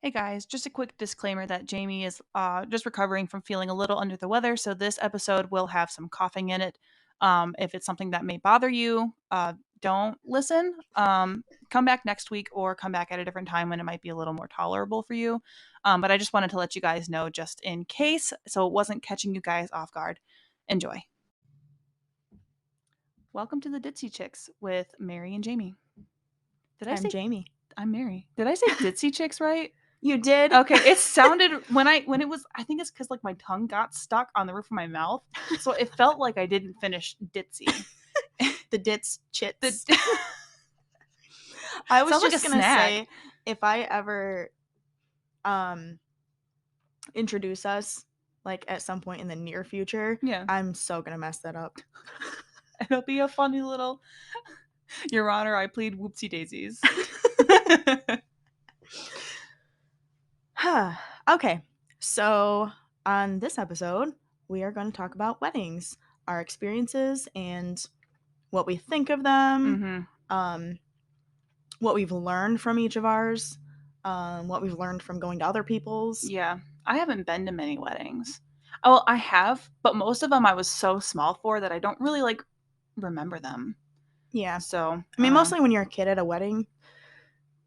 Hey guys, just a quick disclaimer that Jaymie is just recovering from feeling a little under the weather, so this episode will have some coughing in it. If it's something that may bother you, don't listen. Come back next week or come back at a different time when it might be a little more tolerable for you. But I just wanted to let you guys know just in case, so it wasn't catching you guys off guard. Enjoy. Welcome to the Ditzy Chicks with Mary and Jaymie. Did I I'm say Jaymie. I'm Mary? Did I say Ditzy Chicks right? You did? Okay, it sounded when it was, I think it's because like my tongue got stuck on the roof of my mouth, so it felt like I didn't finish ditzy. The Dits Chits. The I was sounds like just a gonna snack. say, if I ever introduce us like at some point in the near future, Yeah, I'm so gonna mess that up. it'll be a funny little. Your Honor, I plead whoopsie daisies. Okay, so on this episode, we are going to talk about weddings, our experiences, and what we think of them, what we've learned from each of ours, what we've learned from going to other people's. Yeah, I haven't been to many weddings. Oh, I have, but most of them I was so small for that I don't really like remember them. Yeah. So I mean, mostly when you're a kid at a wedding,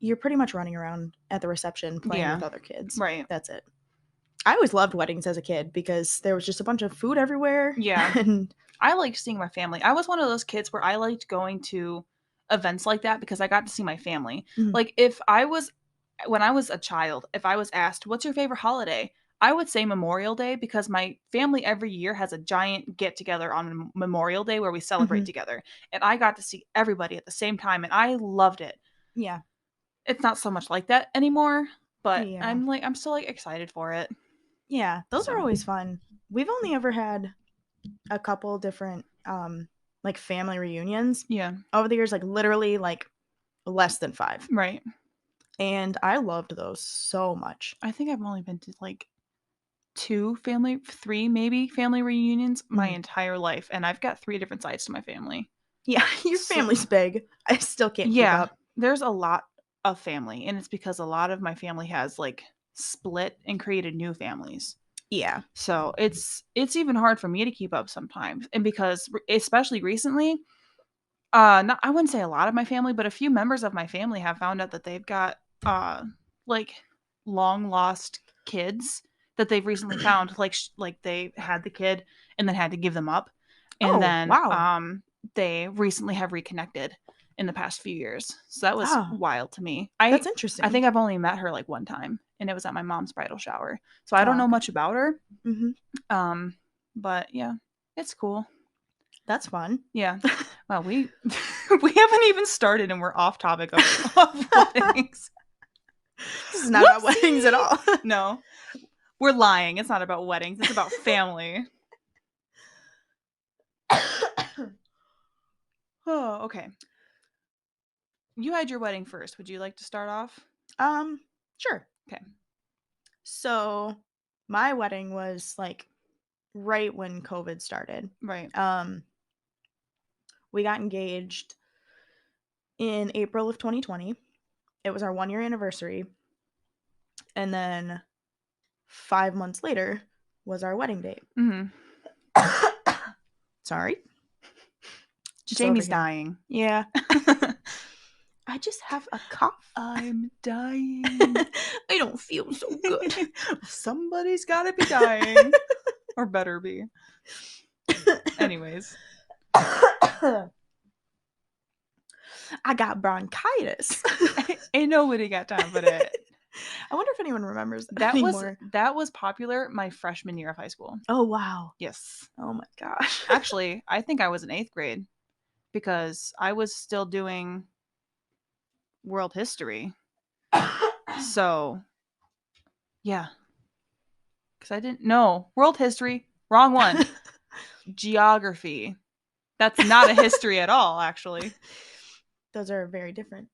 you're pretty much running around at the reception playing Yeah. with other kids. Right. That's it. I always loved weddings as a kid because there was just a bunch of food everywhere. Yeah. And I liked seeing my family. I was one of those kids where I liked going to events like that because I got to see my family. Mhm. Like when I was a child, if I was asked, "What's your favorite holiday?" I would say Memorial Day because my family every year has a giant get together on Memorial Day where we celebrate Mhm. together. And I got to see everybody at the same time and I loved it. Yeah. It's not so much like that anymore, but Yeah. I'm still like excited for it. Yeah. Those So. are always fun. We've only ever had a couple different like family reunions Yeah, over the years, like literally like less than 5. right. And I loved those so much. I think I've only been to like 3 maybe family reunions my Mhm. entire life, and I've got 3 different sides to my family. Yeah, your So family's big. I still can't keep yeah, up. there's a lot of family, and it's because a lot of my family has, like, split and created new families. Yeah. So it's even hard for me to keep up sometimes, and because especially recently, not I wouldn't say a lot of my family, but a few members of my family have found out that they've got, like, long lost kids that they've recently found, like they had the kid and then had to give them up, and Oh, then, wow. they recently have reconnected in the past few years. So that was Oh, wild to me. that's I interesting. think I've only met her, like, one time, and it was at my mom's bridal shower. So I don't Oh, know okay. much about her, Mhm. but yeah, it's cool. That's fun. Yeah. Well, we we haven't even started and we're off topic of weddings. This is not about weddings at all. No. We're lying. It's not about weddings. It's about family. Oh, okay. You had your wedding first. Would you like to start off? Sure. Okay. So, my wedding was like right when COVID started. Right. We got engaged in April of 2020. It was our 1-year anniversary. And then 5 months later was our wedding date. Mm-hmm. Sorry. Just over Jamie's here. dying. Yeah. I just have a cough. I'm dying. I don't feel so good. Somebody's gotta be dying. Or better be. Anyways. I got bronchitis. Ain't nobody got time for that. I wonder if anyone remembers That anymore. was popular my freshman year of high school. Oh, wow. Yes. Oh, my gosh. Actually, I think I was in 8th grade because I was still doing world history. So, yeah. Because I didn't know. World history, wrong one. Geography. That's not a history at all, actually. Those are very different.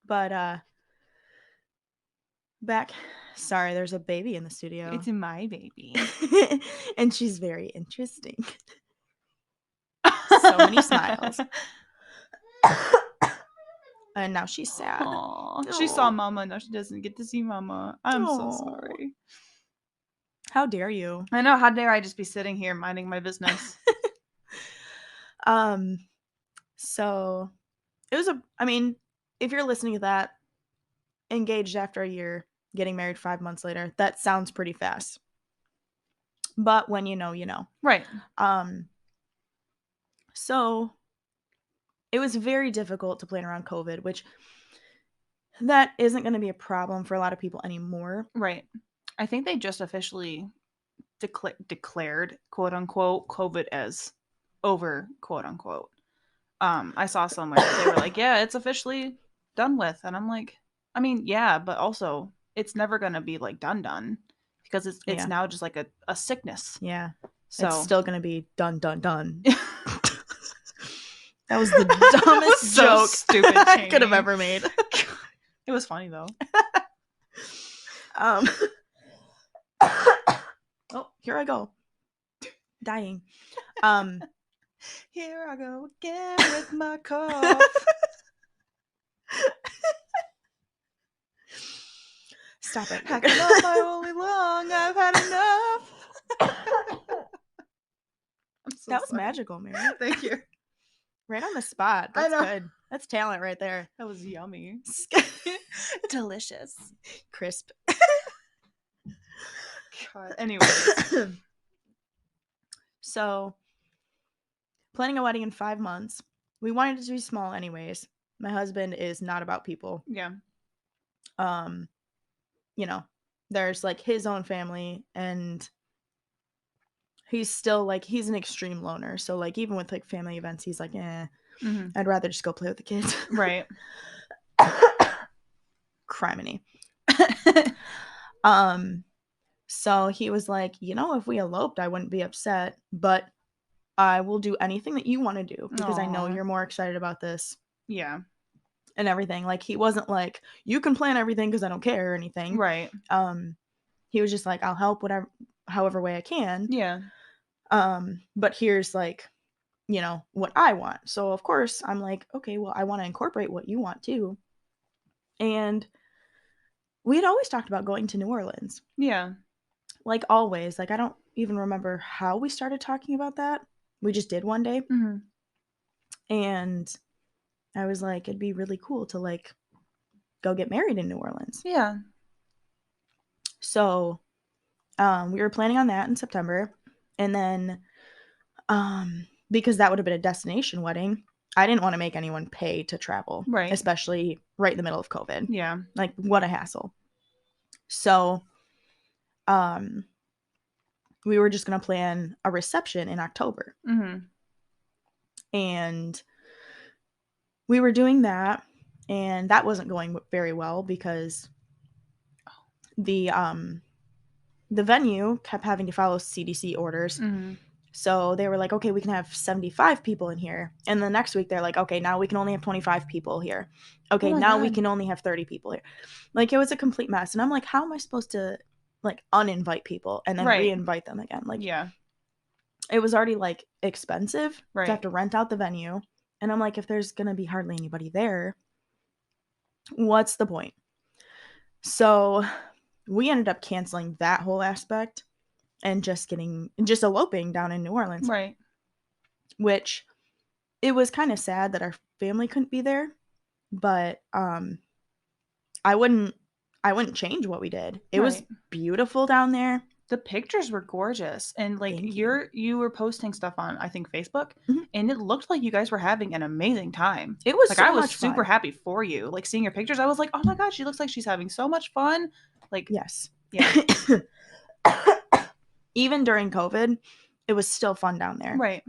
But back, sorry, there's a baby in the studio. It's my baby. And she's very interesting. So many smiles. and now she's sad. Aww. She saw Mama, now she doesn't get to see Mama. I'm so sorry. How dare you? I know, how dare I just be sitting here minding my business. So it was if you're listening to that, engaged after a year, getting married 5 months later, that sounds pretty fast. But when you know, you know. Right. So it was very difficult to plan around COVID, which that isn't going to be a problem for a lot of people anymore. Right. I think they just officially declared, quote unquote, COVID as over, quote unquote. I saw somewhere they were like, yeah, it's officially done with. And I'm like, I mean, yeah, but also it's never going to be like done because it's now just like a sickness. Yeah. So it's still going to be done. That was the dumbest joke stupid I could have ever made. It was funny though. Oh, here I go. Dying. Here I go again with my cough. Stop it. Hacking up my only lung. I've had enough. That was magical, Mary. Thank you. Right on the spot. That's good. That's talent right there. That was yummy. Delicious. Crisp. God. Anyways. So, planning a wedding in 5 months. We wanted it to be small anyways. My husband is not about people. Yeah. You know, there's like his own family, and he's still like, he's an extreme loner. So like, even with like family events, he's like, I'd rather just go play with the kids. Right. Criminy. So he was like, if we eloped, I wouldn't be upset, but I will do anything that you want to do because I know you're more excited about this. Yeah. And everything. Like, he wasn't like, you can plan everything because I don't care or anything. Right. He was just like, I'll help however way I can. Yeah. But here's like, what I want. So of course I'm like, okay, well, I want to incorporate what you want too. And we had always talked about going to New Orleans. Yeah. Like, always. Like, I don't even remember how we started talking about that. We just did one day. Mm-hmm. And I was like, it'd be really cool to like go get married in New Orleans. Yeah. So we were planning on that in September. And then because that would have been a destination wedding, I didn't want to make anyone pay to travel. Right. Especially right in the middle of COVID. Yeah. Like, what a hassle. So we were just going to plan a reception in October. Mm-hmm. And we were doing that, and that wasn't going very well because the venue kept having to follow CDC orders. Mm-hmm. So they were like, okay, we can have 75 people in here. And the next week they're like, okay, now we can only have 25 people here. Okay, now we can only have 30 people here. Like, it was a complete mess. And I'm like, how am I supposed to like uninvite people and then re-invite them again? Like, yeah, it was already like expensive to have to rent out the venue. And I'm like, if there's going to be hardly anybody there, what's the point? So we ended up canceling that whole aspect and just eloping down in New Orleans. Right. Which, it was kind of sad that our family couldn't be there, but I wouldn't change what we did. It was beautiful down there. The pictures were gorgeous, and like you were posting stuff on, I think, Facebook, and it looked like you guys were having an amazing time. It was like, so I was much super fun. happy for you. Like, seeing your pictures, I was like, oh my god, she looks like she's having so much fun. Like, yes, yeah. Even during COVID, it was still fun down there. Right.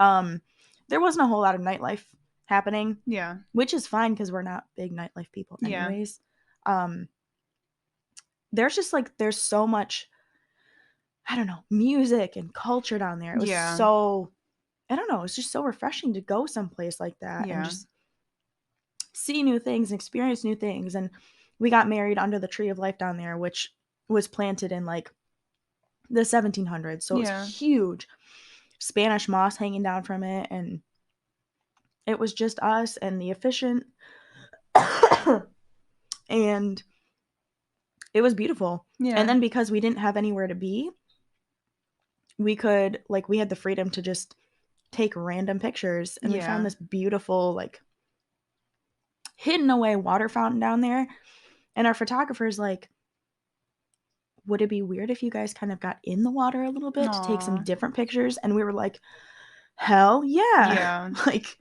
There wasn't a whole lot of nightlife happening. Yeah. Which is fine because we're not big nightlife people anyways. Yeah. There's just like, there's so much, I don't know, music and culture down there. It was so, I don't know, it's just so refreshing to go someplace like that and just see new things and experience new things. And we got married under the tree of life down there, which was planted in like the 1700s. So it was huge. Spanish moss hanging down from it. And it was just us and the officiant And it was beautiful. Yeah. And then because we didn't have anywhere to be, we could, like, we had the freedom to just take random pictures. And we Yeah. found this beautiful, like, hidden away water fountain down there. And our photographer's like, would it be weird if you guys kind of got in the water a little bit to take some Aw. different pictures? And we were like, hell yeah. Yeah. Like,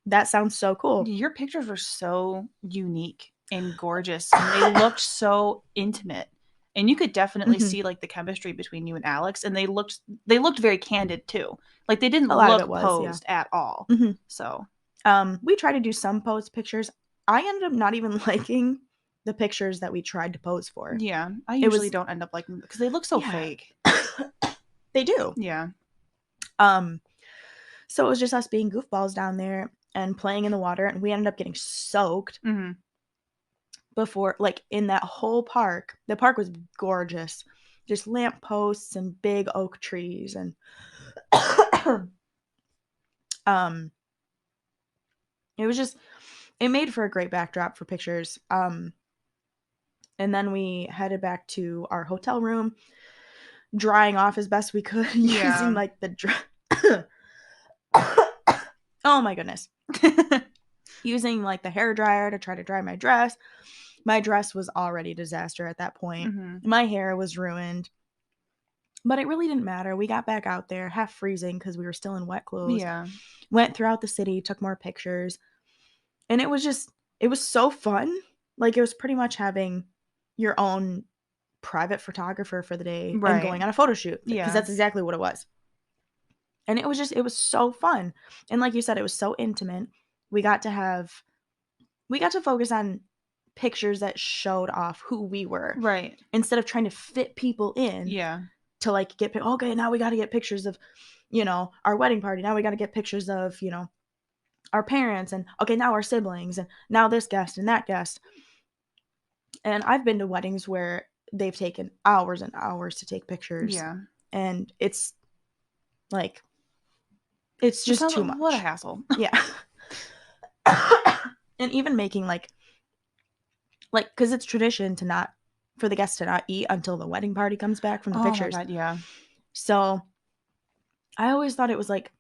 that sounds so cool. Your pictures were so unique and gorgeous, and they looked so intimate. And you could definitely Mhm. see like the chemistry between you and Alex, and they looked very candid too. Like they didn't A lot of look it was, yeah. posed at all. Mhm. So We tried to do some posed pictures. I ended up not even liking the pictures that we tried to pose for. yeah, I It usually was, don't end up liking them because they look so yeah, fake. they do. Yeah. So it was just us being goofballs down there and playing in the water, and we ended up getting soaked Mm-hmm. before, like, in that whole park. The park was gorgeous, just lamp posts and big oak trees, and it was just, it made for a great backdrop for pictures. And then we headed back to our hotel room, drying off as best we could using Yeah. like oh my goodness, using like the hair dryer to try to dry my dress. My dress was already a disaster at that point. Mm-hmm. My hair was ruined, but it really didn't matter. We got back out there half freezing because we were still in wet clothes. Yeah. Went throughout the city, took more pictures, and it was so fun. Like, it was pretty much having your own private photographer for the day and Right. going on a photo shoot, because Yeah. that's exactly what it was. And it was so fun. And like you said, it was so intimate. We got to focus on pictures that showed off who we were, Right. instead of trying to fit people in Yeah. to like okay, now we got to get pictures of, our wedding party. Now we got to get pictures of, our parents, and okay, now our siblings, and now this guest and that guest. And I've been to weddings where they've taken hours and hours to take pictures, Yeah. and it's like, it's It just sounds too what a much. hassle. Yeah. And even making like because it's tradition to not for the guests to not eat until the wedding party comes back from the Oh my pictures. god, yeah. So I always thought it was like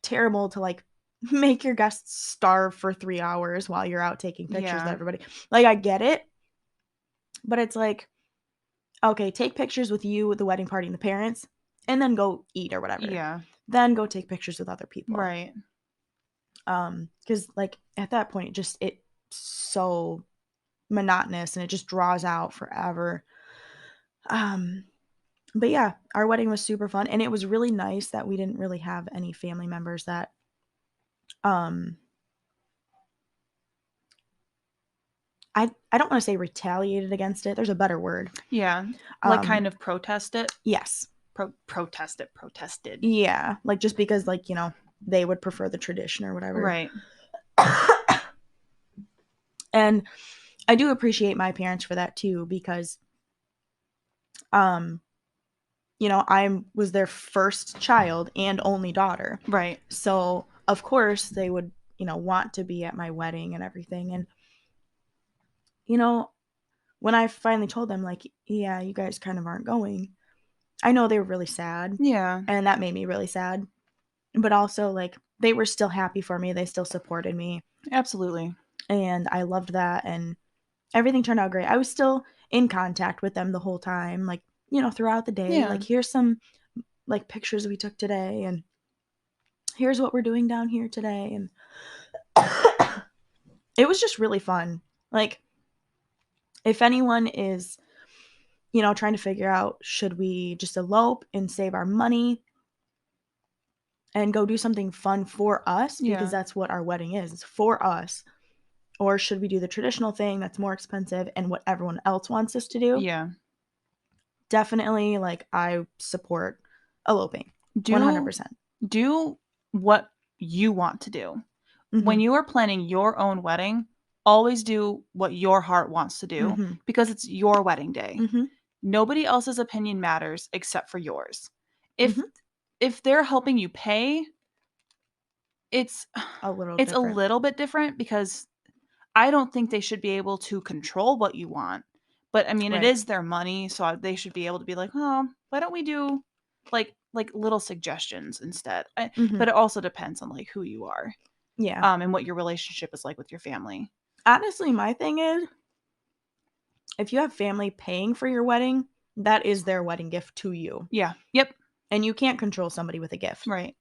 terrible to like make your guests starve for 3 hours while you're out taking pictures with Yeah. everybody. Like, I get it, but it's like, okay, take pictures with you, with the wedding party and the parents, and then go eat or whatever. Yeah. Then go take pictures with other people. Right. Because like at that point, it's so monotonous and it just draws out forever. But yeah, our wedding was super fun, and it was really nice that we didn't really have any family members that um I don't want to say retaliated against it. There's a better word. Yeah. Like Um kind of protest it. yes. Protested. Yeah, like just because like, they would prefer the tradition or whatever. Right. And I do appreciate my parents for that too, because I was their first child and only daughter. Right. So, of course, they would, want to be at my wedding and everything. And, when I finally told them, like, yeah, you guys kind of aren't going, I know they were really sad. Yeah. And that made me really sad. But also, like, they were still happy for me. They still supported me. Absolutely. And I loved that. And everything turned out great. I was still in contact with them the whole time, like, throughout the day. Yeah. Like, here's some, like, pictures we took today. And here's what we're doing down here today. And it was just really fun. Like, if anyone is, trying to figure out, should we just elope and save our money and go do something fun for us, because Yeah. that's what our wedding is. It's for us. Or should we do the traditional thing that's more expensive and what everyone else wants us to do? Yeah. Definitely, like, I support eloping. Do 100%. do what you want to do. When Mhm. you are planning your own wedding, always do what your heart wants to do Mhm. because it's your wedding day. Mhm. Nobody else's opinion matters except for yours. If Mhm. if they're helping you pay, it's A little it's a different. little bit different because I don't think they should be able to control what you want. But I mean, it Right. is their money, so they should be able to be like, "Oh, why don't we do like little suggestions instead?" Mhm. But it also depends on like who you are, Yeah. and what your relationship is like with your family. Honestly, my thing is, if you have family paying for your wedding, that is their wedding gift to you. Yeah. Yep. And you can't control somebody with a gift. Right.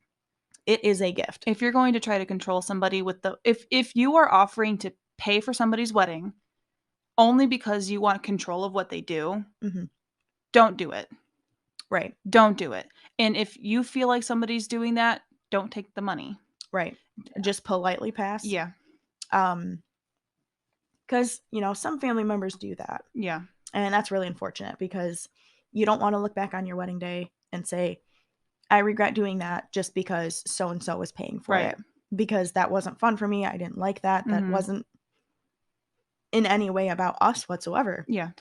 It is a gift. If you're going to try to control somebody with the if you are offering to pay for somebody's wedding only because you want control of what they do, Mhm. don't do it. Right. Don't do it. And if you feel like somebody's doing that, don't take the money. Right. Just politely pass. Yeah. Because, some family members do that. Yeah. And that's really unfortunate because you don't want to look back on your wedding day and say, I regret doing that just because so-and-so was paying for Right. it. Because that wasn't fun for me. I didn't like that. That Mhm. wasn't in any way about us whatsoever. Yeah.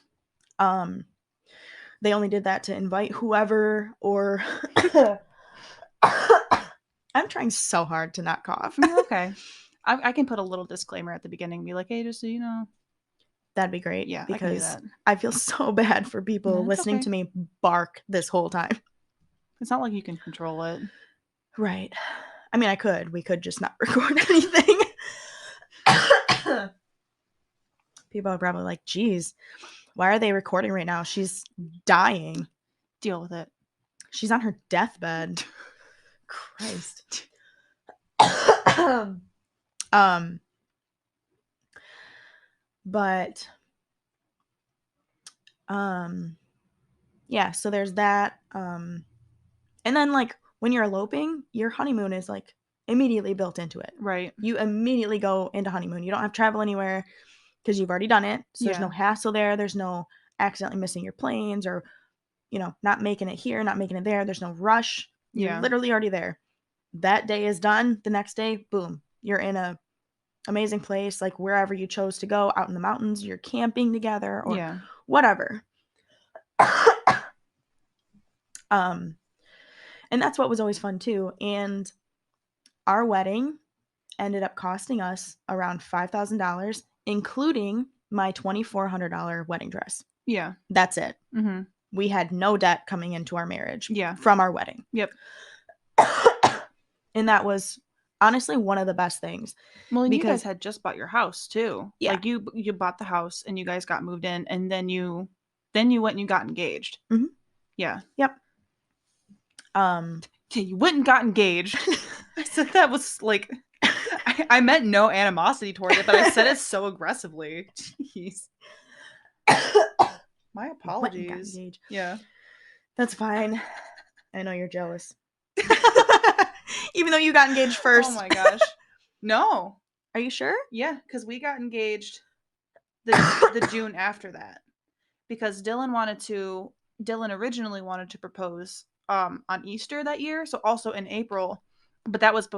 They only did that to invite whoever or I'm trying so hard to not cough. You're okay. I can put a little disclaimer at the beginning and be like, hey, just so you know. That'd be great. Yeah, I can do because that. I feel so bad for people It's listening okay. to me bark this whole time. It's not like you can control it. Right. I mean, we could just not record anything. People are probably like, geez, why are they recording right now? She's dying. Deal with it. She's on her deathbed. Christ. But yeah, so there's that. And then like when you're eloping, your honeymoon is like immediately built into it. Right. You immediately go into honeymoon. You don't have to travel anywhere because you've already done it. So there's no hassle there. There's no accidentally missing your planes or, not making it here, not making it there. There's no rush. You're literally already there. That day is done. The next day, boom, you're in a amazing place, like wherever you chose to go, out in the mountains, you're camping together or whatever. And that's what was always fun too. And our wedding ended up costing us around $5,000, including my $2,400 wedding dress. Yeah. That's it. Mm-hmm. We had no debt coming into our marriage from our wedding. Yep. And that was honestly one of the best things. Well, and you guys had just bought your house too. Yeah. Like you bought the house and you guys got moved in and then you went and you got engaged. Mm-hmm. Yeah. Yep. You went and got engaged. I said that was like I meant no animosity toward it, but I said it so aggressively. Jeez. My apologies. Yeah. That's fine. I know you're jealous. Even though you got engaged first. Oh my gosh. No. Are you sure? Yeah, because we got engaged the June after that. Because Dylan originally wanted to propose on Easter that year, so also in April. But that was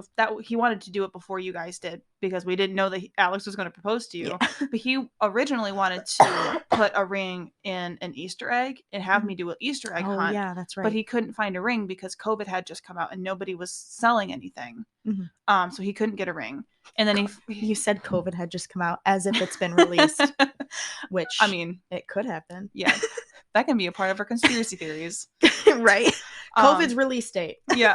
he wanted to do it before you guys did because we didn't know that Alex was going to propose to you. Yeah. But he originally wanted to put a ring in an Easter egg and have me do an Easter egg hunt. Yeah, that's right. But he couldn't find a ring because COVID had just come out and nobody was selling anything. Mm-hmm. So he couldn't get a ring. And then you said COVID had just come out as if it's been released, which I mean, it could have been. Yeah, that can be a part of our conspiracy theories, right? COVID's release date. Yeah.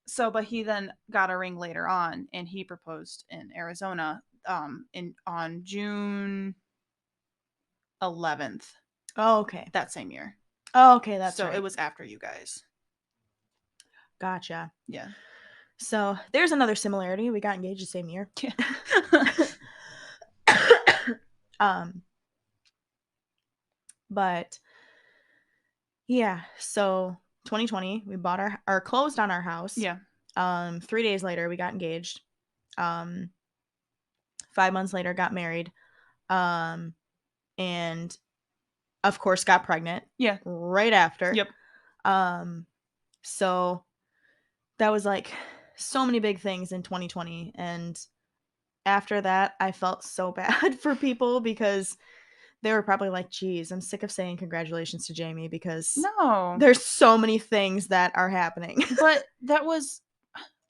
So, but he then got a ring later on, and he proposed in Arizona, on June 11th. Oh, okay. That same year. Oh, okay, that's right. So it was after you guys. Gotcha. Yeah. So there's another similarity. We got engaged the same year. But yeah, so 2020, we bought our closed on our house. Yeah. 3 days later, we got engaged. 5 months later, got married. And of course, got pregnant. Yeah. Right after. Yep. So that was like so many big things in 2020. And after that, I felt so bad for people because they were probably like, geez, I'm sick of saying congratulations to Jaymie because there's so many things that are happening. But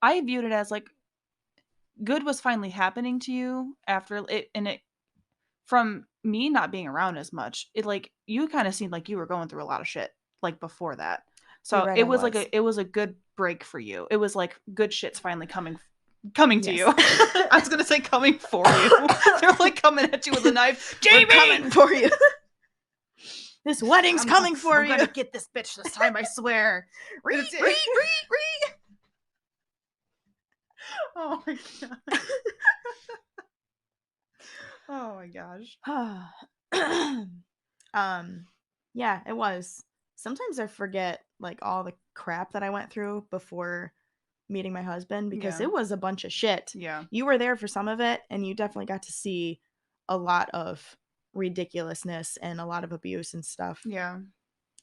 I viewed it as like, good was finally happening to you after it, and it from me not being around as much, it like you kind of seemed like you were going through a lot of shit like before that. You're So right, it I was like was. it was a good break for you. It was like good shit's finally coming to Yes. you. I was gonna say coming for you. They're like coming at you with a knife. We're Jaymie, coming for you. This wedding's coming for I'm you. gonna get this bitch this time, I swear. Reet, It's- reet, reet, reet. Oh my god. Oh my gosh. Yeah, it was. Sometimes I forget like all the crap that I went through before meeting my husband because Yeah. it was a bunch of shit. Yeah. You were there for some of it and you definitely got to see a lot of ridiculousness and a lot of abuse and stuff. Yeah.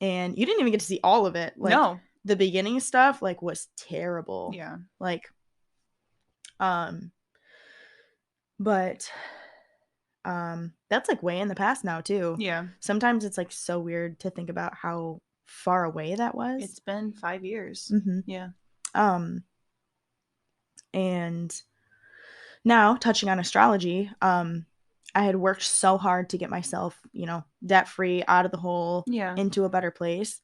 And you didn't even get to see all of it. Like No. the beginning stuff like was terrible. Yeah. Like but that's like way in the past now too. Yeah. Sometimes it's like so weird to think about how far away that was. It's been 5 years. Mm-hmm. Yeah. And now touching on astrology, I had worked so hard to get myself, debt free, out of the hole, Yeah. into a better place.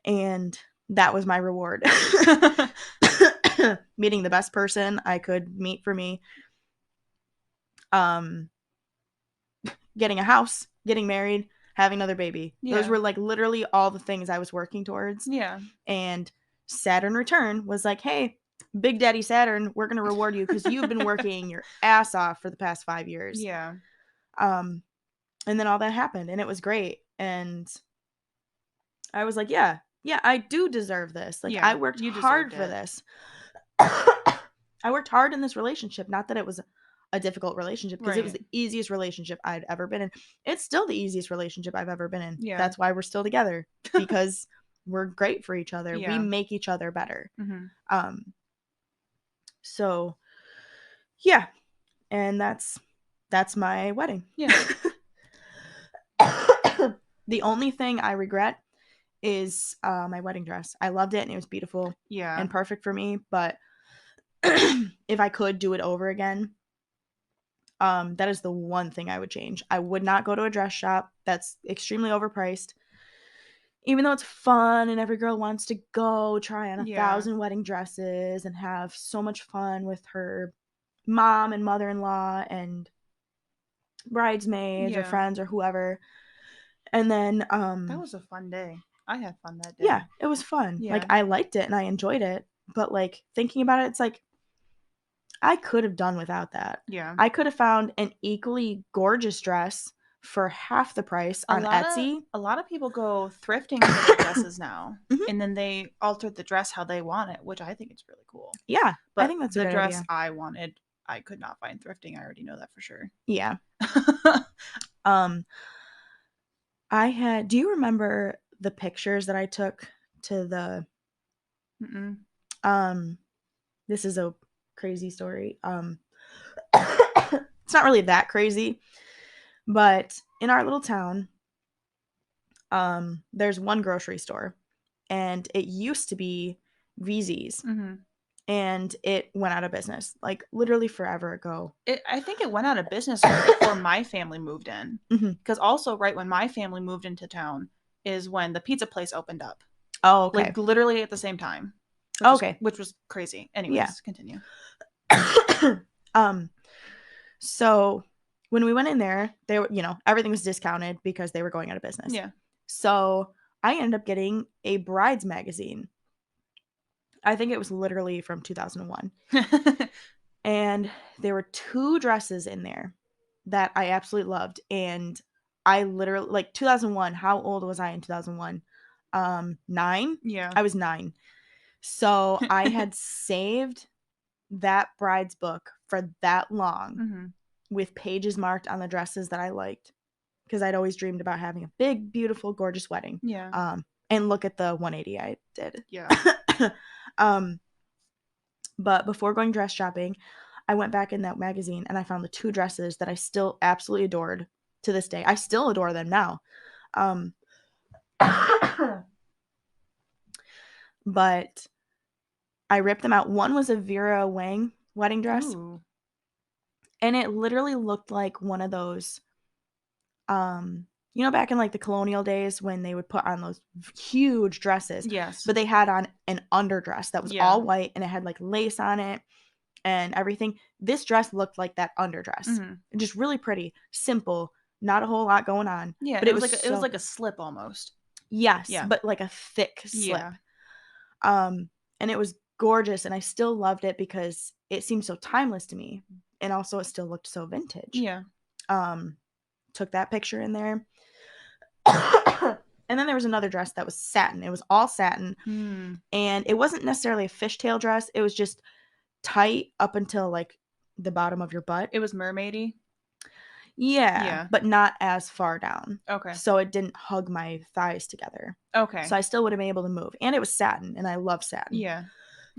And that was my reward. Meeting the best person I could meet for me. Getting a house, getting married, having another baby. Yeah. Those were like literally all the things I was working towards. Yeah. And Saturn return was like, hey, Big Daddy Saturn, we're going to reward you because you've been working your ass off for the past 5 years. Yeah. And then all that happened and it was great. And I was like, yeah, I do deserve this. Like, Yeah, I worked you hard deserved for it. this. I worked hard in this relationship. Not that it was a difficult relationship because it was Right. the easiest relationship I'd ever been in. It's still the easiest relationship I've ever been in. Yeah. That's why we're still together because we're great for each other. Yeah. We make each other better. Mm-hmm. So yeah, and that's my wedding. Yeah. The only thing I regret is my wedding dress. I loved it and it was beautiful Yeah. and perfect for me, but if I could do it over again, that is the one thing I would change. I would not go to a dress shop. That's extremely overpriced. Even though it's fun and every girl wants to go try on 1,000 wedding dresses and have so much fun with her mom and mother-in-law and bridesmaids or friends or whoever. And then that was a fun day. I had fun that day. Yeah, it was fun. Yeah. Like I liked it and I enjoyed it, but like thinking about it, it's like I could have done without that. Yeah. I could have found an equally gorgeous dress for half the price on Etsy. A lot of people go thrifting for their dresses now, Mhm. and then they alter the dress how they want it, which I think is really cool. Yeah, But I think that's a the good dress idea. I wanted, I could not find thrifting. I already know that for sure. Yeah. Do you remember the pictures that I took to the this is a crazy story. It's not really that crazy, but in our little town, there's one grocery store, and it used to be VZ's, and it went out of business, like literally forever ago. I think it went out of business before my family moved in, because also right when my family moved into town is when the pizza place opened up. Oh, okay. Like literally at the same time. Which was crazy. Anyways, continue. So when we went in there, they were, everything was discounted because they were going out of business. Yeah. So I ended up getting a bride's magazine. I think it was literally from 2001. And there were 2 dresses in there that I absolutely loved. And I literally, like 2001, how old was I in 2001? 9? Yeah. I was 9. So I had saved that bride's book for that long with pages marked on the dresses that I liked because I'd always dreamed about having a big, beautiful, gorgeous wedding. Yeah. And look at the 180 I did. Yeah. But before going dress shopping, I went back in that magazine and I found the 2 dresses that I still absolutely adored to this day. I still adore them now. But I ripped them out. One was a Vera Wang wedding dress. Ooh. And it literally looked like one of those, back in like the colonial days when they would put on those huge dresses. Yes. But they had on an underdress that was Yeah. all white and it had like lace on it and everything. This dress looked like that underdress. Mhm. Just really pretty, simple, not a whole lot going on. Yeah, but it was like a slip almost. Yes, Yeah. but like a thick slip. Yeah. And it was gorgeous, and I still loved it because it seemed so timeless to me, and also it still looked so vintage. Yeah. Took that picture in there. And then there was another dress that was satin. It was all satin. And it wasn't necessarily a fishtail dress. It was just tight up until like the bottom of your butt. It was mermaidy. Yeah, but not as far down. Okay. So it didn't hug my thighs together. Okay. So I still would have been able to move. And it was satin, and I love satin. Yeah.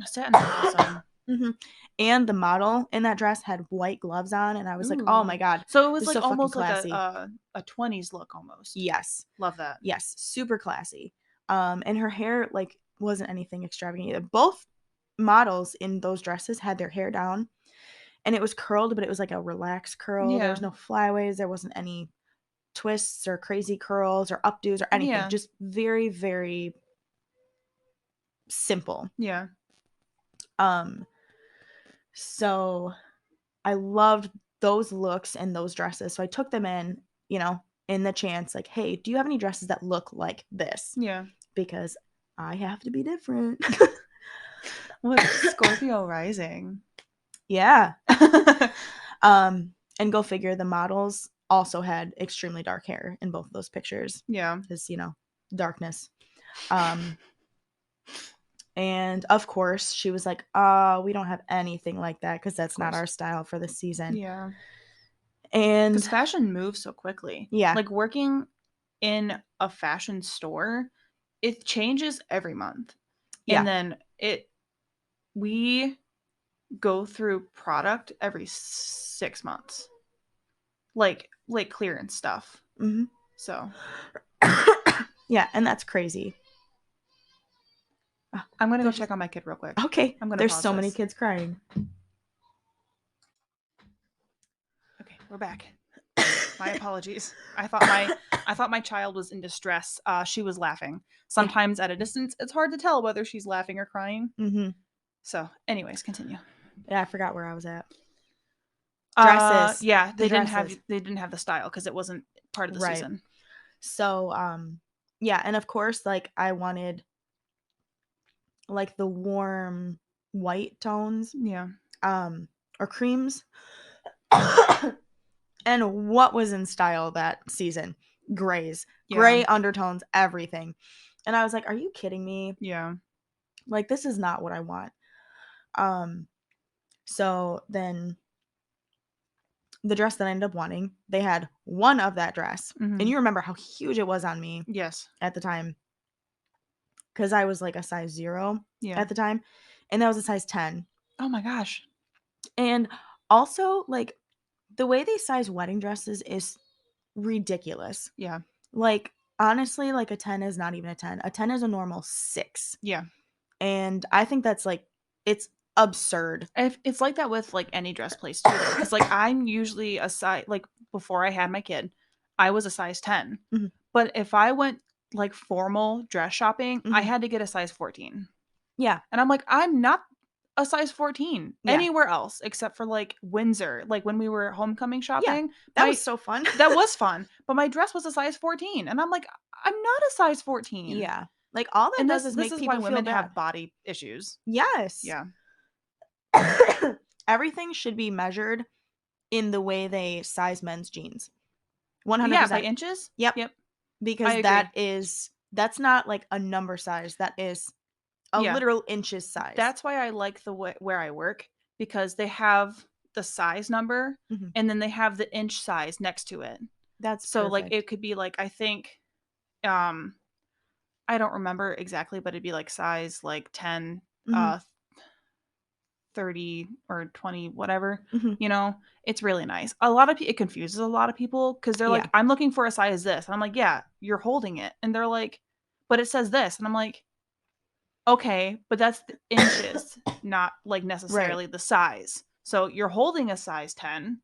Satin's awesome. And the model in that dress had white gloves on, and I was like, oh my God. So it was like so almost like classy. a 20s look almost. Yes. Love that. Yes, super classy. And her hair like wasn't anything extravagant either. Both models in those dresses had their hair down, and it was curled, but it was like a relaxed curl. There was no flyaways. There wasn't any twists or crazy curls or updos or anything. Yeah. Just very, very simple. Yeah. So I loved those looks and those dresses. So I took them in, in the chance, like, hey, do you have any dresses that look like this? Yeah. Because I have to be different. What Scorpio rising? Yeah. And go figure, the models also had extremely dark hair in both of those pictures. Yeah. Because, darkness. And of course, she was like, we don't have anything like that because that's not our style for this season. Yeah. And because fashion moves so quickly. Yeah. Like working in a fashion store, it changes every month. Yeah. And then we go through product every 6 months. Like clearance stuff. So. Yeah, and that's crazy. I'm going to go check on my kid real quick. Okay. I'm gonna There's pause so many this. kids crying. Okay, we're back. My apologies. I thought my child was in distress. She was laughing. Sometimes at a distance, it's hard to tell whether she's laughing or crying. So, anyways, continue. Yeah, I forgot where I was at. Dresses. Yeah, they didn't have the style because it wasn't part of the season. So, yeah, and of course, like I wanted like the warm white tones. Yeah. Or creams. And what was in style that season? Grays. Yeah. Gray undertones, everything. And I was like, are you kidding me? Yeah. Like, this is not what I want. So then the dress that I ended up wanting, they had one of that dress. And you remember how huge it was on me. Yes. At the time. Because I was like a size 0 at the time. And that was a size 10. Oh my gosh. And also, like, the way they size wedding dresses is ridiculous. Yeah. Like, honestly, like a 10 is not even a 10. A 10 is a normal 6. Yeah. And I think that's like, it's absurd. It's like that with like any dress place too. Because like I'm usually a size, like before I had my kid, I was a size 10. But if I went like formal dress shopping, I had to get a size 14. Yeah. And I'm like, I'm not a size 14 anywhere else except for like Windsor, like when we were homecoming shopping. That was so fun. That was fun. But my dress was a size 14. And I'm like, I'm not a size 14. Yeah. Like all that does is make people feel women bad. have body issues. Yes. Yeah. Everything should be measured in the way they size men's jeans. 100%. Yeah, by inches? Yep. Because that's not like a number size. That is a literal inches size. That's why I like the way where I work, because they have the size number and then they have the inch size next to it. That's so perfect. Like it could be like, I think I don't remember exactly, but it'd be like size like 10 30 or 20 whatever. It's really nice. It confuses a lot of people because they're like, I'm looking for a size this, and I'm like, yeah, you're holding it, and they're like, but it says this, and I'm like, okay, but that's the inches, not like necessarily the size. So you're holding a size 10,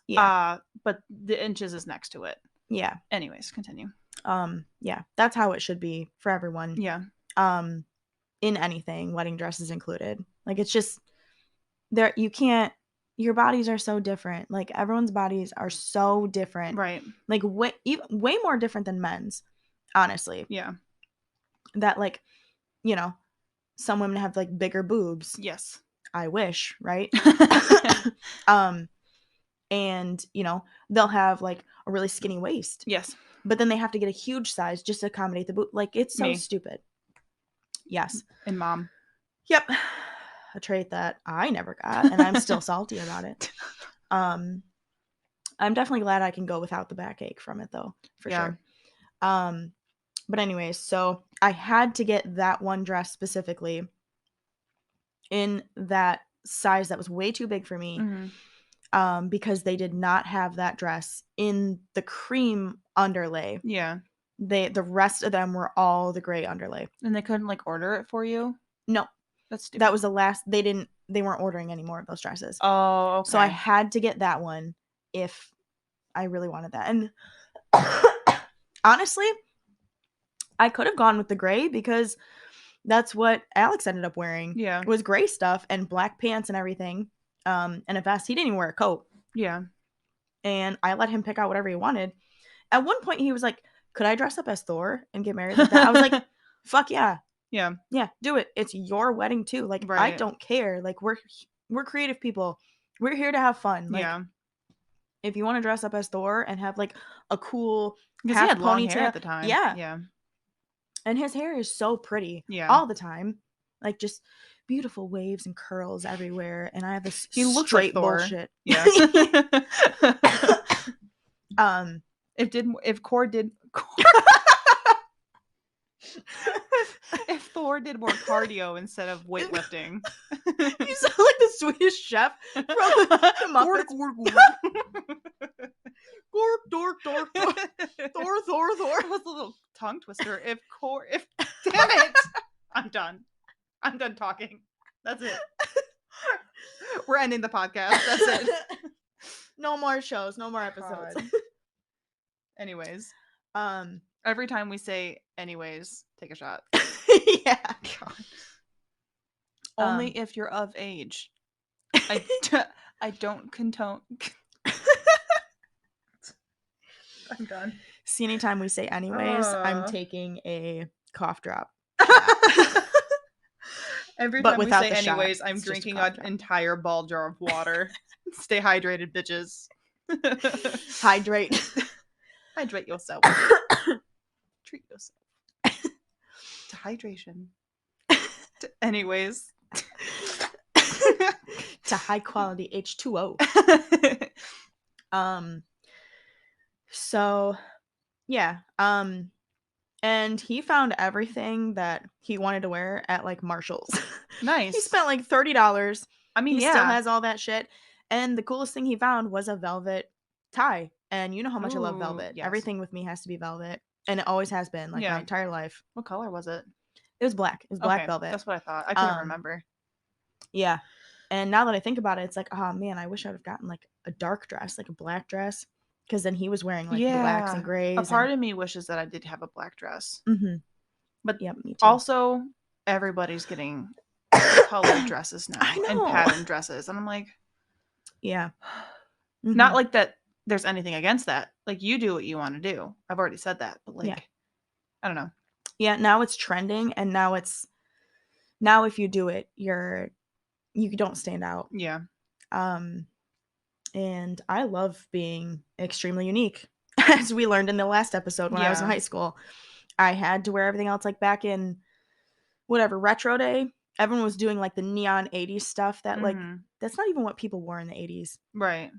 Yeah. But the inches is next to it. Yeah. Anyways, continue. Yeah, that's how it should be for everyone. Yeah. In anything, wedding dresses included. Like, it's just there, you can't, your bodies are so different. Like, everyone's bodies are so different. Right. Like, way more different than men's, honestly. Yeah. That, like, you know, some women have like bigger boobs. Yes. I wish, right? And, you know, they'll have like a really skinny waist. Yes. But then they have to get a huge size just to accommodate the boob. Like, it's so Me. stupid. Yes. And mom. Yep. A trait that I never got, and I'm still salty about it. I'm definitely glad I can go without the backache from it, though, for sure. But anyways, so I had to get that one dress specifically in that size that was way too big for me. Because they did not have that dress in the cream underlay. Yeah. The rest of them were all the gray underlay. And they couldn't like order it for you? No. That's stupid. That was the last. They weren't ordering any more of those dresses. Oh, okay. So I had to get that one if I really wanted that. And honestly, I could have gone with the gray because that's what Alex ended up wearing. Yeah. It was gray stuff and black pants and everything. And a vest. He didn't even wear a coat. Yeah. And I let him pick out whatever he wanted. At one point, he was like, could I dress up as Thor and get married like that? I was like, fuck yeah. Yeah. Yeah, do it. It's your wedding too. Like, right. I don't care. Like, we're creative people. We're here to have fun. Like, yeah. If you want to dress up as Thor and have like a cool Because he had long hair at the time. Yeah. Yeah. And his hair is so pretty. Yeah. All the time. Like, just beautiful waves and curls everywhere. And I have this he looks straight like Thor. bullshit. Yeah. If Thor did more cardio instead of weightlifting. You sound like the Swedish chef from the Muppets. Gork, dork, dork, dork. Thor, Thor, Thor. That was a little tongue twister. Damn it! I'm done talking. That's it. We're ending the podcast. That's it. No more shows. No more episodes. Anyways. Every time we say anyways, take a shot. Yeah. God. Only if you're of age. I don't condone. I'm done. See, anytime we say anyways, I'm taking a cough drop. Every time we say anyways, I'm drinking an entire ball jar of water. Stay hydrated, bitches. Hydrate yourself. Treat yourself. To hydration. Anyways. To high quality H2O. So yeah. And he found everything that he wanted to wear at like Marshall's. Nice. He spent like $30. I mean, he still has all that shit. And the coolest thing he found was a velvet tie. And you know how much I love velvet. Yes. Everything with me has to be velvet. And it always has been, like, my entire life. What color was it? It was black. It was black velvet. That's what I thought. I couldn't remember. Yeah. And now that I think about it, it's like, oh man, I wish I would have gotten like a dark dress, like a black dress. Because then he was wearing like blacks and grays. A part of me wishes that I did have a black dress. Mm-hmm. But yeah, me too. Also, everybody's getting colored dresses now. And pattern dresses. And I'm like, yeah. Mm-hmm. Not like that there's anything against that. Like, you do what you want to do. I've already said that. But like, I don't know. Yeah, now it's trending. And now if you do it, you don't stand out. Yeah. And I love being extremely unique. As we learned in the last episode when I was in high school. I had to wear everything else, like back in whatever retro day. Everyone was doing like the neon 80s stuff that like that's not even what people wore in the 80s. Right.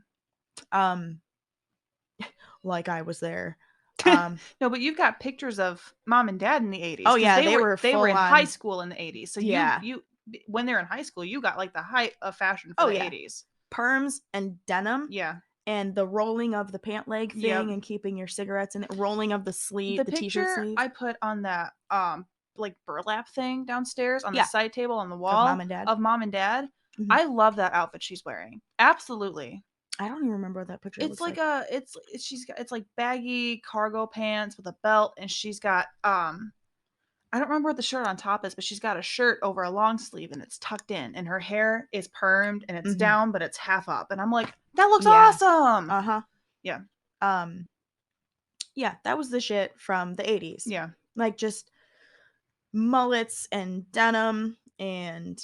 Like I was there. No, but you've got pictures of mom and dad in the 80s. Oh yeah, they were in high school in the 80s. So you when they're in high school, you got like the height of fashion for the 80s. Perms and denim. Yeah. And the rolling of the pant leg thing and keeping your cigarettes in it, rolling of the sleeve, the t-shirt sleeve. I put on that like burlap thing downstairs on the side table on the wall of mom and dad. Mm-hmm. I love that outfit she's wearing. Absolutely. I don't even remember what that picture It's looks like like. it's like baggy cargo pants with a belt, and she's got I don't remember what the shirt on top is, but she's got a shirt over a long sleeve and it's tucked in, and her hair is permed and it's down, but it's half up. And I'm like, that looks awesome. Uh-huh. Yeah. Yeah, that was the shit from the 80s. Yeah. Like just mullets and denim and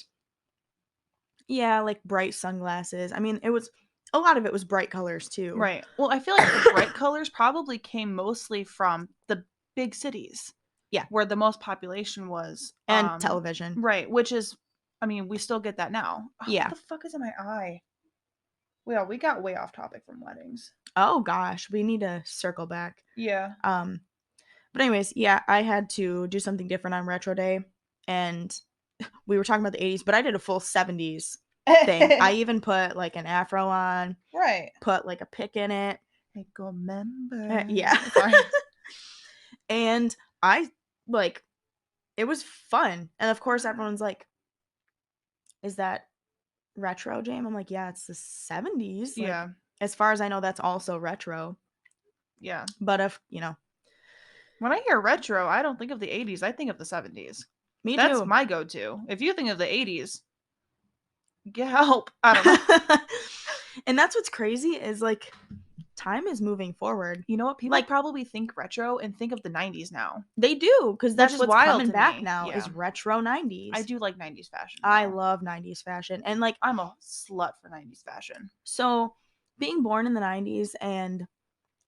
yeah, like bright sunglasses. I mean, a lot of it was bright colors too. Right. Well, I feel like the bright colors probably came mostly from the big cities. Yeah. Where the most population was. And television. Right. Which is, I mean, we still get that now. Oh, Yeah. what the fuck is in my eye? Well, we got way off topic from weddings. Oh gosh, we need to circle back. Yeah. But anyways, yeah, I had to do something different on Retro Day, and we were talking about the 80s, but I did a full 70s thing. I even put like an afro on. Right. Put like a pick in it. Like, remember. Yeah. Sorry. And I like it was fun. And of course everyone's like, is that retro, James? I'm like, yeah, it's the 70s. Like, Yeah. as far as I know, that's also retro. Yeah. But if, you know. When I hear retro, I don't think of the 80s. I think of the 70s. Me That's too. my go-to. If you think of the 80s, get help. I don't know. And that's what's crazy is like time is moving forward. You know what? People like probably think retro and think of the 90s now. They do, because that's what's coming back now is retro 90s. I do like 90s fashion. I love 90s fashion. And like I'm a slut for 90s fashion. So being born in the 90s and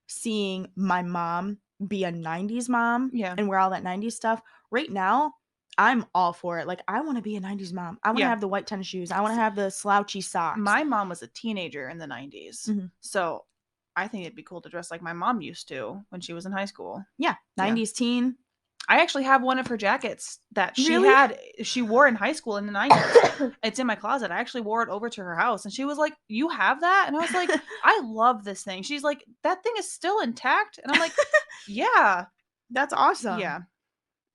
seeing my mom be a 90s mom and wear all that 90s stuff, right now I'm all for it. Like, I want to be a 90s mom. I want to have the white tennis shoes. I want to have the slouchy socks. My mom was a teenager in the 90s. So I think it'd be cool to dress like my mom used to when she was in high school. Yeah, 90s teen. I actually have one of her jackets that she wore in high school in the 90s. It's in my closet. I actually wore it over to her house, and she was like, "You have that?" And I was like, "I love this thing." She's like, "That thing is still intact?" And I'm like, "Yeah. That's awesome." Yeah.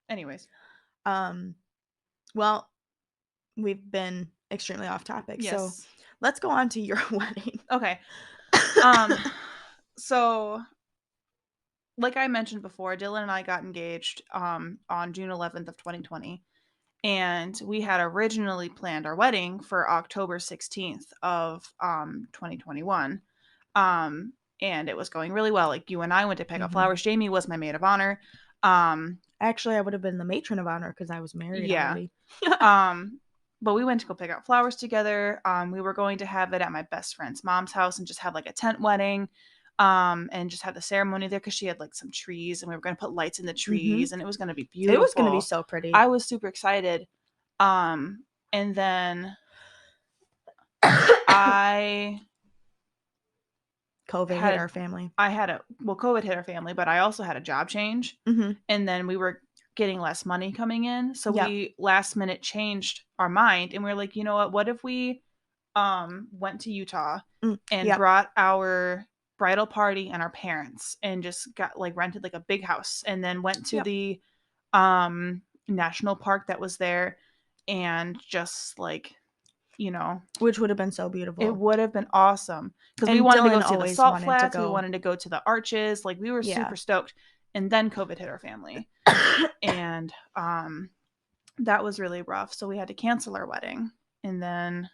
Anyways. Well, we've been extremely off topic. Yes. So let's go on to your wedding. Okay. So like I mentioned before, Dylan and I got engaged on June 11th of 2020. And we had originally planned our wedding for October 16th of 2021. And it was going really well. Like, you and I went to pick up flowers. Jaymie was my maid of honor. Actually, I would have been the matron of honor because I was married already. But we went to go pick out flowers together. We were going to have it at my best friend's mom's house and just have like a tent wedding. And just have the ceremony there because she had like some trees, and we were going to put lights in the trees, and it was going to be beautiful. It was going to be so pretty. I was super excited. And then COVID hit our family. COVID hit our family, but I also had a job change. And then we were getting less money coming in. So we last minute changed our mind, and we were like, you know what if we went to Utah and brought our bridal party and our parents and just got like rented like a big house, and then went to the national park that was there, and just like, which would have been so beautiful. It would have been awesome because we wanted to go to the salt flats. We wanted to go to the arches. Like, we were super stoked. And then COVID hit our family. And that was really rough. So we had to cancel our wedding. And then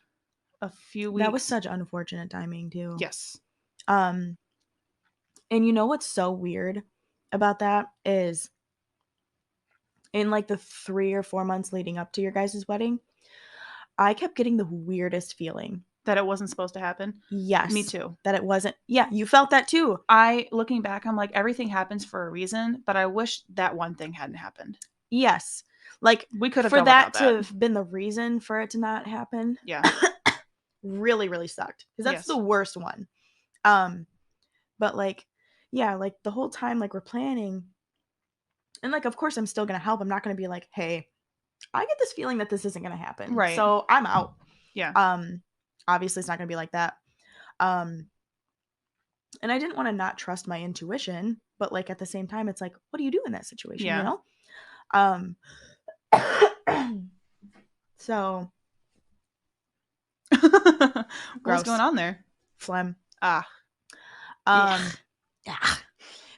a few weeks. That was such unfortunate timing too. Yes. And you know what's so weird about that is in like the 3 or 4 months leading up to your guys' wedding, I kept getting the weirdest feeling. That it wasn't supposed to happen? Yes. Me too. That it wasn't. Yeah, you felt that too. Looking back, I'm like, everything happens for a reason, but I wish that one thing hadn't happened. Yes. Like, we could have for that to have been the reason for it to not happen. Yeah. Really, really sucked. Because that's the worst one. But like, yeah, like the whole time, like, we're planning. And like, of course, I'm still going to help. I'm not going to be like, hey, I get this feeling that this isn't going to happen. Right. So I'm out. Yeah. Obviously it's not going to be like that. And I didn't want to not trust my intuition, but like at the same time, it's like, what do you do in that situation? Yeah. You know? So what's going on there? Phlegm. Ah.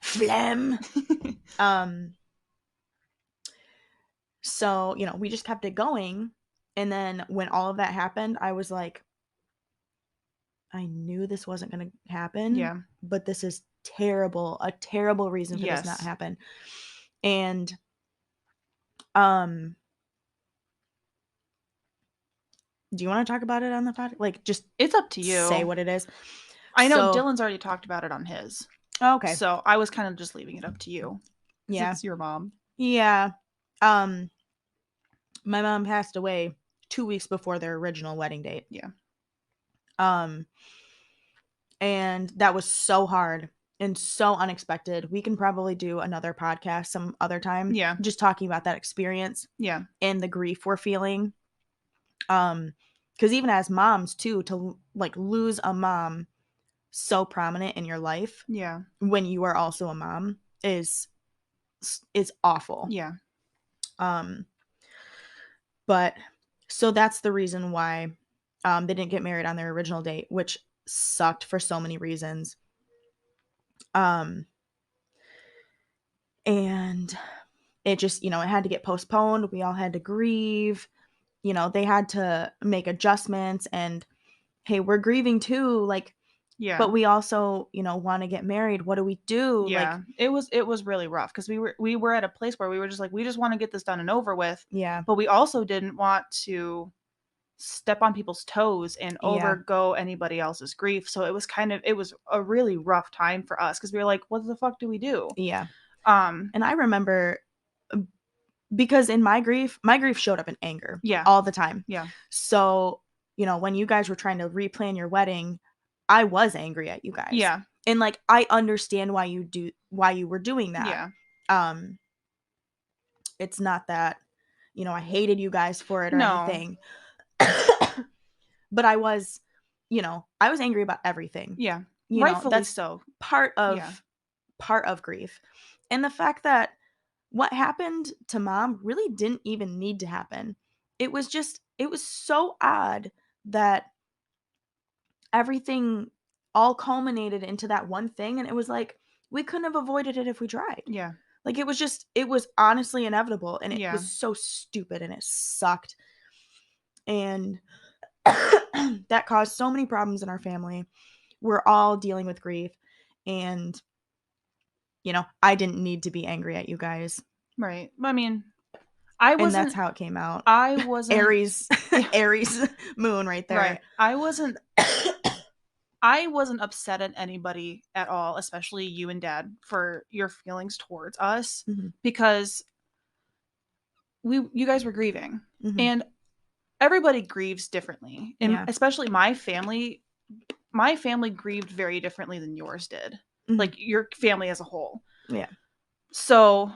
Phlegm. So, we just kept it going. And then when all of that happened, I was like, I knew this wasn't going to happen. Yeah. But this is terrible. A terrible reason for this not Yes. happen. And, do you want to talk about it on the podcast? Like, just It's up to you. Say what it is. I know Dylan's already talked about it on his. Okay. So I was kind of just leaving it up to you. Yeah. It's your mom. Yeah. My mom passed away 2 weeks before their original wedding date. Yeah. And that was so hard and so unexpected. We can probably do another podcast some other time. Yeah. Just talking about that experience. Yeah. And the grief we're feeling. Because even as moms too, to like lose a mom so prominent in your life. Yeah. When you are also a mom is awful. Yeah. But so that's the reason why they didn't get married on their original date, which sucked for so many reasons. And it just, it had to get postponed. We all had to grieve. They had to make adjustments and, hey, we're grieving too. Like, yeah. But we also, want to get married. What do we do? Yeah. Like, it was really rough because we were at a place where we were just like, we just want to get this done and over with. Yeah. But we also didn't want to step on people's toes and overgo anybody else's grief. So it was a really rough time for us because we were like, what the fuck do we do? Yeah. And I remember because in my grief showed up in anger. Yeah. All the time. Yeah. So, when you guys were trying to replan your wedding, I was angry at you guys. Yeah. And like, I understand why you were doing that. Yeah. It's not that, I hated you guys for it or anything. But I was angry about everything. Yeah. Rightfully that's so. Part of grief. And the fact that what happened to mom really didn't even need to happen. It was so odd that everything all culminated into that one thing. And it was like, we couldn't have avoided it if we tried. Yeah. Like, it was honestly inevitable. And it was so stupid and it sucked. And that caused so many problems in our family. We're all dealing with grief. And, I didn't need to be angry at you guys. Right. I mean, I wasn't. And that's how it came out. I wasn't. Aries moon right there. Right. I wasn't upset at anybody at all, especially you and Dad, for your feelings towards us, because you guys were grieving, and everybody grieves differently, and especially my family grieved very differently than yours did, like your family as a whole. Yeah. So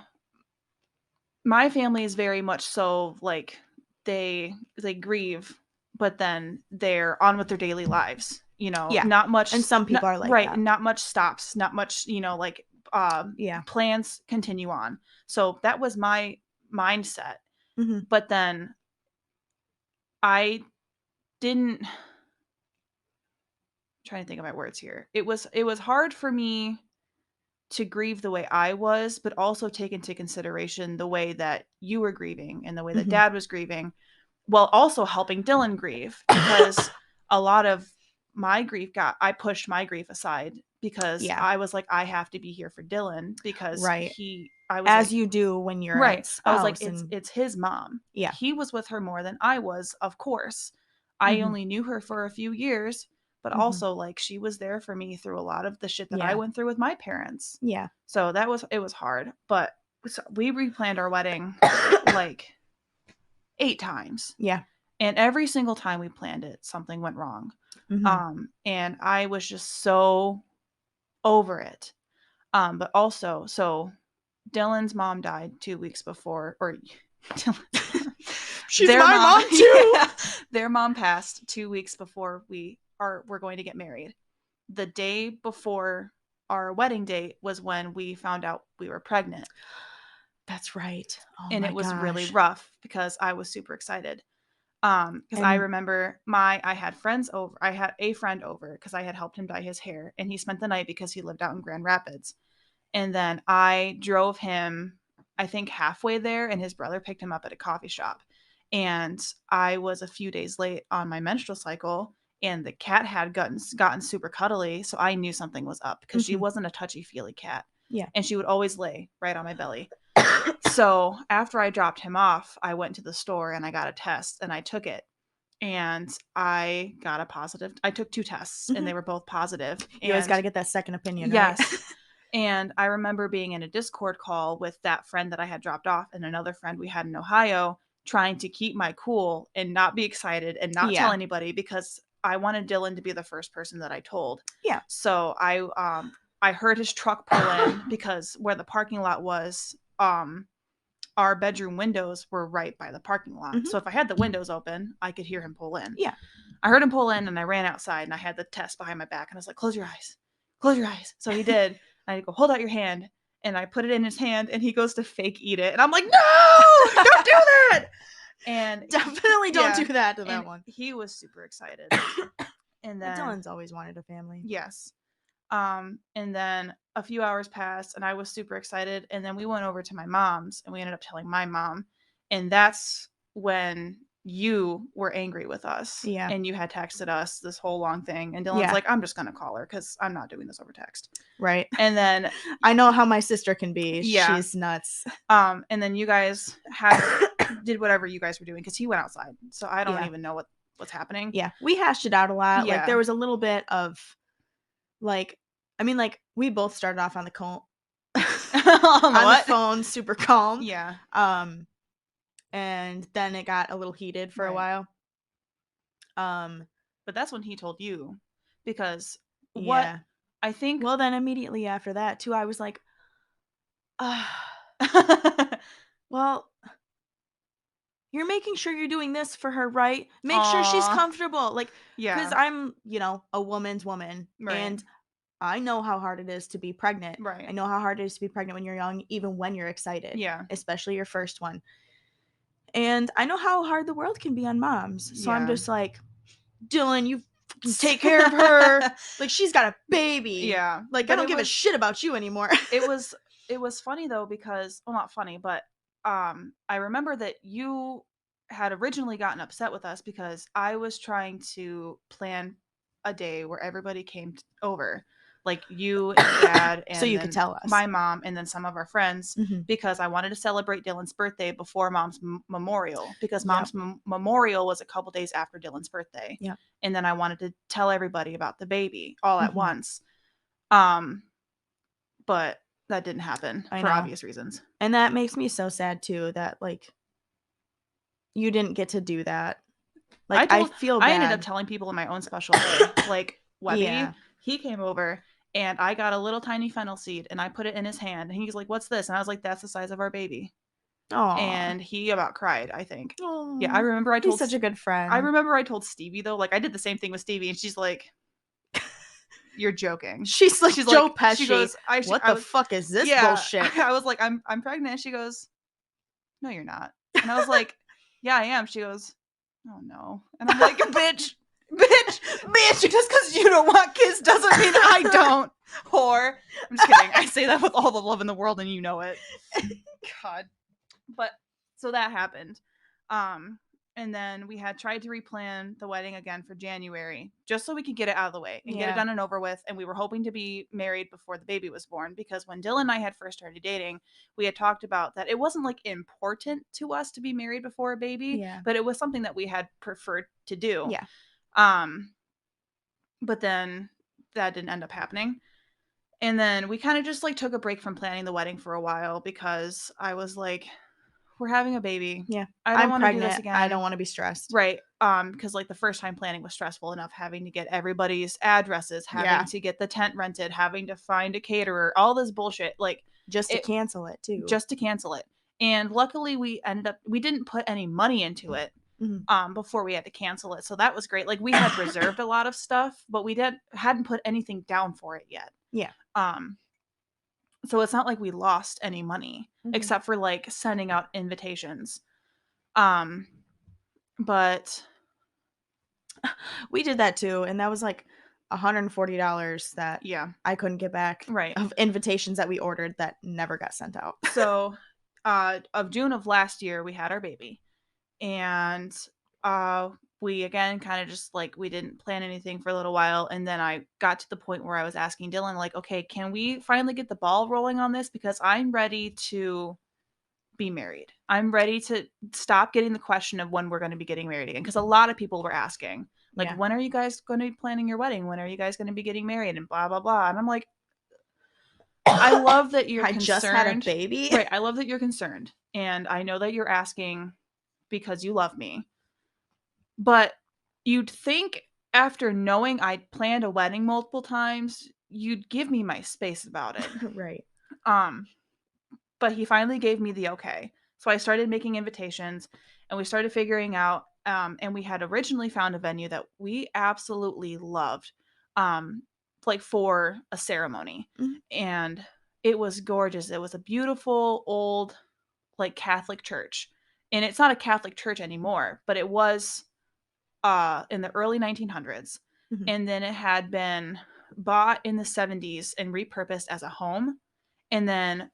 my family is very much so like they grieve, but then they're on with their daily lives. Not much. And some people are like right, that. And not much stops. Not much. Like plans continue on. So that was my mindset. But then I didn't. I'm trying to think of my words here. It was hard for me to grieve the way I was, but also take into consideration the way that you were grieving and the way that Dad was grieving, while also helping Dylan grieve, because a lot of my grief I pushed my grief aside because I was like, I have to be here for Dylan because you do when you're right. I was like, it's his mom. Yeah. He was with her more than I was, of course. I only knew her for a few years, but also like she was there for me through a lot of the shit that I went through with my parents. Yeah. So it was hard, but we replanned our wedding like 8 times. Yeah. And every single time we planned it, something went wrong. And I was just so over it. But also, so Dylan's mom died 2 weeks before, or she's my mom too. Yeah, their mom passed 2 weeks before we're going to get married. The day before our wedding date was when we found out we were pregnant. That's right. And it was really rough because I was super excited. Because I remember I had friends over. I had a friend over because I had helped him dye his hair, and he spent the night because he lived out in Grand Rapids. And then I drove him, I think, halfway there, and his brother picked him up at a coffee shop. And I was a few days late on my menstrual cycle, and the cat had gotten super cuddly, so I knew something was up because she wasn't a touchy-feely cat. Yeah. And she would always lay right on my belly. So after I dropped him off, I went to the store and I got a test, and I took it. And I got a positive. I took 2 tests, and they were both positive. You always got to get that second opinion, yes. right? And I remember being in a Discord call with that friend that I had dropped off and another friend we had in Ohio, trying to keep my cool and not be excited and not tell anybody because I wanted Dylan to be the first person that I told. Yeah. So I heard his truck pull in because where the parking lot was, our bedroom windows were right by the parking lot. So if I had the windows open, I could hear him pull in. Yeah. I heard him pull in, and I ran outside, and I had the test behind my back, and I was like, close your eyes. Close your eyes. So he did. And I go, hold out your hand. And I put it in his hand, and he goes to fake eat it. And I'm like, no, don't do that. And definitely don't do that to that one. He was super excited. And then Dylan's always wanted a family. Yes. And then a few hours passed, and I was super excited. And then we went over to my mom's, and we ended up telling my mom. And that's when you were angry with us. Yeah. And you had texted us this whole long thing. And Dylan's like, I'm just going to call her because I'm not doing this over text. Right. And then I know how my sister can be. Yeah. She's nuts. And then you guys did whatever you guys were doing because he went outside. So I don't even know what's happening. Yeah. We hashed it out a lot. Yeah. Like there was a little bit of we both started off on the the phone, super calm. Yeah. And then it got a little heated for a while. But that's when he told you because I think. Well, then immediately after that too, I was like, well, you're making sure you're doing this for her, right? Make sure she's comfortable. Like, because I'm, a woman's woman. Right. And I know how hard it is to be pregnant. Right. I know how hard it is to be pregnant when you're young, even when you're excited. Yeah. Especially your first one. And I know how hard the world can be on moms. So I'm just like, Dylan, you take care of her. Like, she's got a baby. Yeah. Like, I don't give a shit about you anymore. It was funny though because, well, not funny, but I remember that you had originally gotten upset with us because I was trying to plan a day where everybody came over, like you and Dad and so you could tell us, my mom, and then some of our friends, because I wanted to celebrate Dylan's birthday before Mom's memorial, because Mom's memorial was a couple days after Dylan's birthday. Yeah. And then I wanted to tell everybody about the baby all at once. But that didn't happen for obvious reasons. And that makes me so sad too that like you didn't get to do that. Like I feel bad. I ended up telling people in my own special way. Like Webby, he came over and I got a little tiny fennel seed and I put it in his hand and he's like, "What's this?" And I was like, "That's the size of our baby." Aww. And he about cried, I think. Aww. Yeah, I remember He's such a good friend. I remember I told Stevie though, like I did the same thing with Stevie and she's like, "You're joking." She's like Joe Pesci. She goes, "What the fuck is this bullshit?" I was like, I'm pregnant. She goes, "No, you're not." And I was like, "Yeah, I am." She goes, "Oh no." And I'm like, bitch, just because you don't want kids doesn't mean I don't, whore. I'm just kidding. I say that with all the love in the world and you know it. God. But so that happened. And then we had tried to replan the wedding again for January, just so we could get it out of the way and get it done and over with. And we were hoping to be married before the baby was born, because when Dylan and I had first started dating, we had talked about that it wasn't like important to us to be married before a baby, but it was something that we had preferred to do. Yeah. But then that didn't end up happening. And then we kind of just like took a break from planning the wedding for a while because I was like, we're having a baby. Yeah. I don't want to do this again. I don't want to be stressed. Right. Because like the first time planning was stressful enough, having to get everybody's addresses, having to get the tent rented, having to find a caterer, all this bullshit. Like just to cancel it too. Just to cancel it. And luckily we didn't put any money into it before we had to cancel it. So that was great. Like we had reserved a lot of stuff, but we hadn't put anything down for it yet. Yeah. So it's not like we lost any money except for like sending out invitations. And But we did that too, and that was like $140 that yeah, I couldn't get back right. of invitations that we ordered that never got sent out. So, of June of last year, we had our baby, and uh, we again kind of just like we didn't plan anything for a little while, and then I got to the point where I was asking Dylan, like, okay, can we finally get the ball rolling on this because I'm ready to be married. I'm ready to stop getting the question of when we're going to be getting married again because a lot of people were asking, like, Yeah. when are you guys going to be planning your wedding? When are you guys going to be getting married? And blah blah blah. And I'm like, I love that you're I just had a concerned. baby. Right. I love that you're concerned. And I know that you're asking because you love me. But you'd think after knowing I'd planned a wedding multiple times, you'd give me my space about it. Right. Um, but he finally gave me the okay. So I started making invitations and we started figuring out and we had originally found a venue that we absolutely loved like for a ceremony. Mm-hmm. And it was gorgeous. It was a beautiful old like Catholic church. And it's not a Catholic church anymore, but it was in the early 1900s. Mm-hmm. And then it had been bought in the 70s and repurposed as a home. And then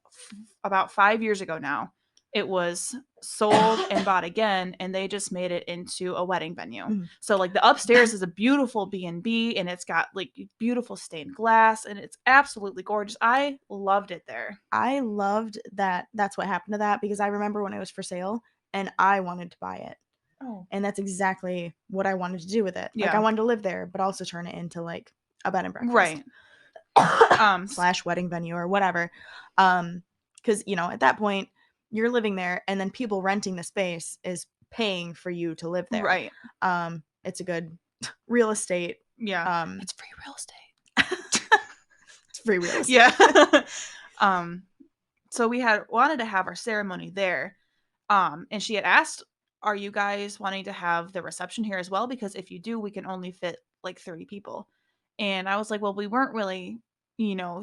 about 5 years ago now, it was sold and bought again, and they just made it into a wedding venue. Mm-hmm. So like the upstairs is a beautiful B&B, and it's got like beautiful stained glass, and it's absolutely gorgeous. I loved it there. I loved that that's what happened to that because I remember when it was for sale and I wanted to buy it. Oh, And that's exactly what I wanted to do with it. Like I yeah, wanted to live there, but also turn it into like a bed and breakfast. right. Slash wedding venue or whatever. Because at that point you're living there and then people renting the space is paying for you to live there. Right. It's a good real estate. Yeah. It's free real estate. It's free real estate. Yeah. So we had wanted to have our ceremony there. And she had asked, are you guys wanting to have the reception here as well? Because if you do, we can only fit like 30 people. And I was like, well, we weren't really,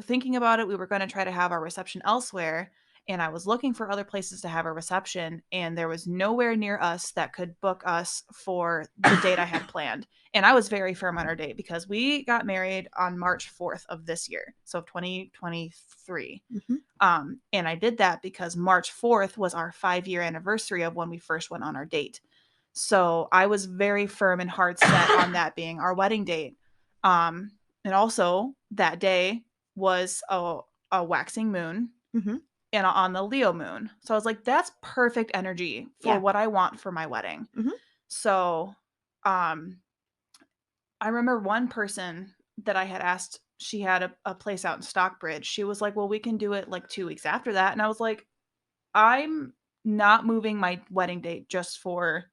thinking about it. We were going to try to have our reception elsewhere. And I was looking for other places to have a reception. And there was nowhere near us that could book us for the date I had planned. And I was very firm on our date because we got married on March 4th of this year. So 2023. Mm-hmm. And I did that because March 4th was our 5-year anniversary of when we first went on our date. So I was very firm and hard set on that being our wedding date. And also that day was a waxing moon Mm-hmm. and on the Leo moon. So I was like, that's perfect energy for what I want for my wedding. Mm-hmm. So I remember one person that I had asked, she had a place out in Stockbridge. She was like, well, we can do it like 2 weeks after that. And I was like, I'm not moving my wedding date just for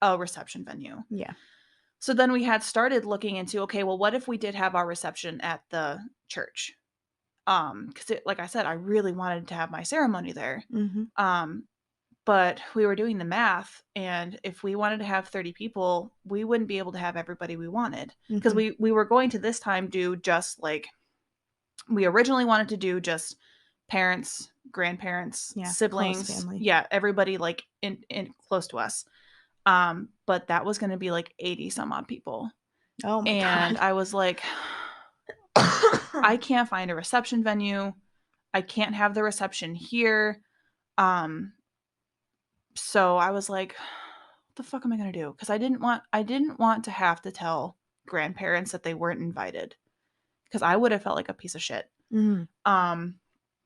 a reception venue. Yeah. So then we had started looking into, okay, well, what if we did have our reception at the church? Because like I said, I really wanted to have my ceremony there. Mm-hmm. But we were doing the math, and if we wanted to have 30 people, we wouldn't be able to have everybody we wanted. Because Mm-hmm. we were going to this time do just like, we originally wanted to do just parents, grandparents, Yeah, siblings. close family. Yeah, everybody like in close to us. But that was going to be like 80 some odd people. Oh my And God. I was like, I can't find a reception venue. I can't have the reception here. So I was like, what the fuck am I going to do? Because I didn't want to have to tell grandparents that they weren't invited because I would have felt like a piece of shit. Mm-hmm.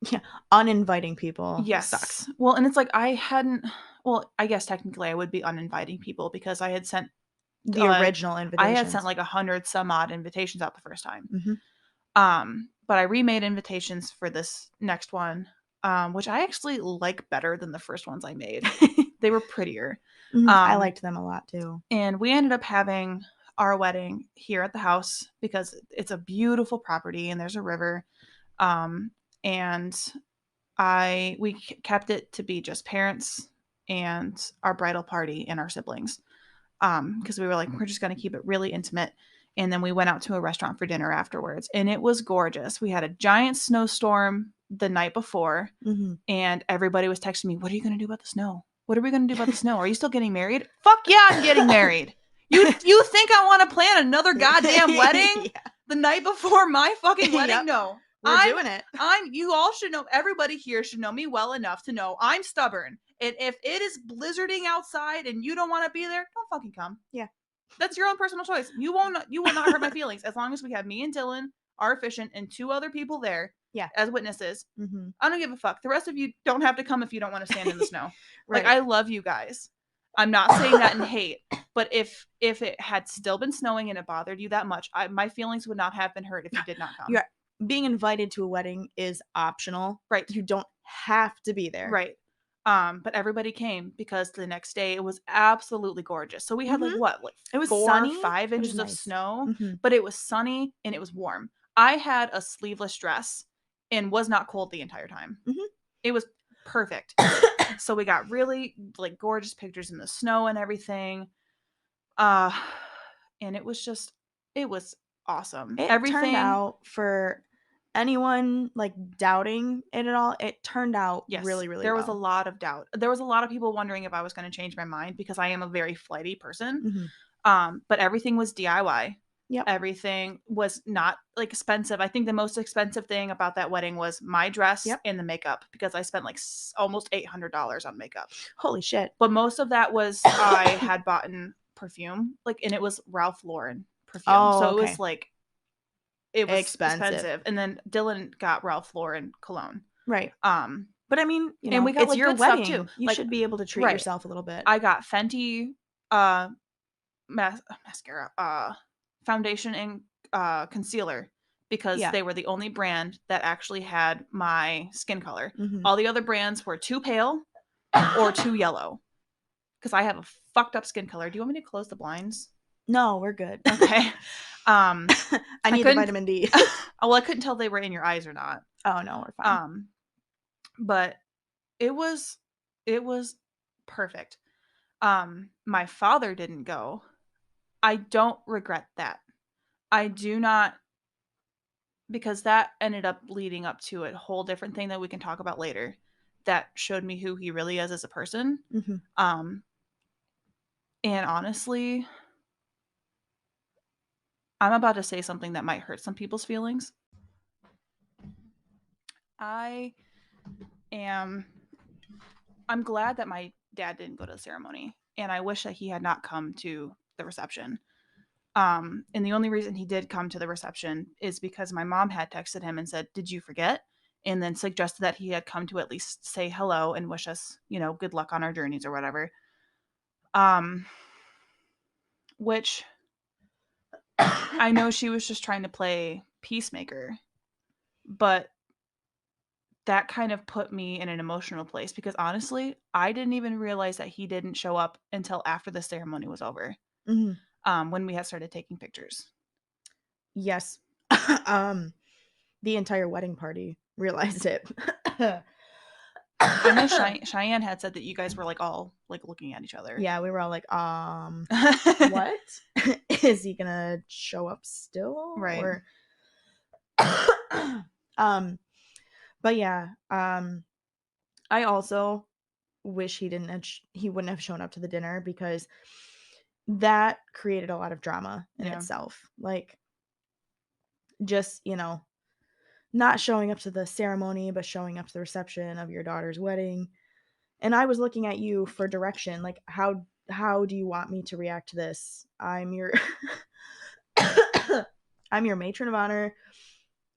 Yeah, uninviting people sucks. Well, and it's like I guess technically I would be uninviting people because I had sent The original invitations. I had sent like 100 some odd invitations out the first time. Mm-hmm. But I remade invitations for this next one, which I actually like better than the first ones I made. They were prettier. Mm-hmm. I liked them a lot too. And we ended up having our wedding here at the house because it's a beautiful property and there's a river. And we kept it to be just parents and our bridal party and our siblings. Because we were like, we're just going to keep it really intimate. And then we went out to a restaurant for dinner afterwards, and it was gorgeous. We had a giant snowstorm the night before, Mm-hmm. and everybody was texting me, what are you going to do about the snow? What are we going to do about the snow? Are you still getting married? Fuck yeah, I'm getting married. You think I want to plan another goddamn wedding the night before my fucking wedding? Yep. No. We're doing it. You all should know, everybody here should know me well enough to know I'm stubborn. And if it is blizzarding outside and you don't want to be there, don't fucking come. Yeah. That's your own personal choice. You will not hurt my feelings as long as we have me and Dylan, our efficient, and 2 other people there as witnesses. Mm-hmm. I don't give a fuck. The rest of you don't have to come if you don't want to stand in the snow. Right. Like, I love you guys. I'm not saying that in hate, but if it had still been snowing and it bothered you that much, my feelings would not have been hurt if you did not come. Yeah. Being invited to a wedding is optional. Right. You don't have to be there. Right. But everybody came because the next day it was absolutely gorgeous. So we had like it was 4 sunny, or 5 inches of nice. snow, but it was sunny and it was warm. I had a sleeveless dress and was not cold the entire time. It was perfect. So we got really like gorgeous pictures in the snow and everything. And it was awesome. Everything turned out, for anyone like doubting it at all, it turned out really, really there well. was a lot of doubt. There was a lot of people wondering if I was going to change my mind because I am a very flighty person. But everything was DIY. Yep. Everything was not like expensive. I think the most expensive thing about that wedding was my dress and the makeup, because I spent like almost $800 on makeup. Holy shit. But most of that was I had bought in perfume, like, and it was Ralph Lauren perfume. So it was like, it was expensive. And then Dylan got Ralph Lauren cologne. Right. But I mean, you know, and we got it's like your good wedding stuff too. You like, should be able to treat yourself a little bit. I got Fenty mascara, foundation and concealer, because they were the only brand that actually had my skin color. All the other brands were too pale or too yellow, because I have a fucked up skin color. Do you want me to close the blinds? No, we're good. Okay. I need the vitamin D. Well, I couldn't tell if they were in your eyes or not. Oh no, we're fine. But it was perfect. My father didn't go. I don't regret that. I do not, because that ended up leading up to a whole different thing that we can talk about later that showed me who he really is as a person. And honestly, I'm about to say something that might hurt some people's feelings. I'm glad that my dad didn't go to the ceremony, and I wish that he had not come to the reception. And the only reason he did come to the reception is because my mom had texted him and said, "Did you forget?" And then suggested that he had come to at least say hello and wish us, good luck on our journeys or whatever. Which I know she was just trying to play peacemaker, but that kind of put me in an emotional place, because honestly, I didn't even realize that he didn't show up until after the ceremony was over. When we had started taking pictures. Yes. The entire wedding party realized it. I know Cheyenne had said that you guys were like all like looking at each other. Yeah, we were all like, what? Is he gonna show up still? Right. Or but yeah, I also wish he wouldn't have shown up to the dinner, because that created a lot of drama in itself. Like, just, not showing up to the ceremony, but showing up to the reception of your daughter's wedding. And I was looking at you for direction. Like, how do you want me to react to this? I'm your I'm your matron of honor.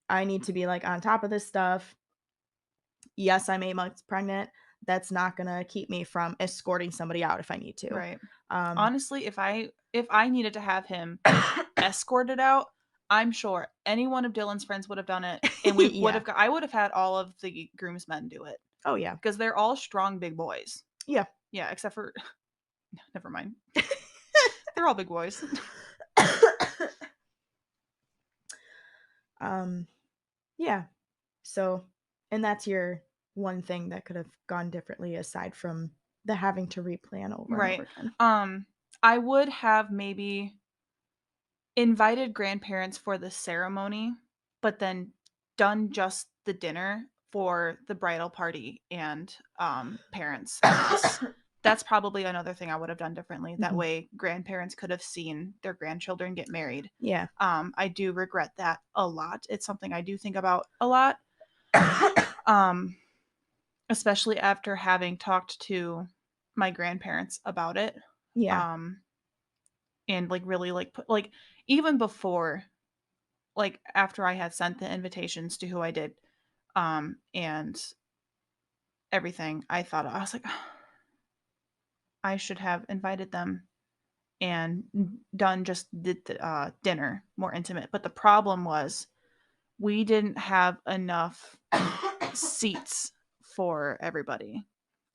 I need to be like on top of this stuff. Yes, I'm 8 months pregnant. That's not gonna keep me from escorting somebody out if I need to. Right. Honestly, if I needed to have him escorted out, I'm sure any one of Dylan's friends would have done it, and we would have. I would have had all of the groomsmen do it. Oh yeah, because they're all strong, big boys. Yeah, except for, never mind. They're all big boys. Yeah. So, and that's your one thing that could have gone differently, aside from the having to replan over and over again. I would have maybe invited grandparents for the ceremony, but then done just the dinner for the bridal party and parents. that's probably another thing I would have done differently. That Mhm. way grandparents could have seen their grandchildren get married. Yeah. I do regret that a lot. It's something I do think about a lot. Especially after having talked to my grandparents about it. Yeah. And like really like put like even before, like after I had sent the invitations to who I did, and everything, I was like, I should have invited them and done just the dinner more intimate. But the problem was we didn't have enough seats for everybody.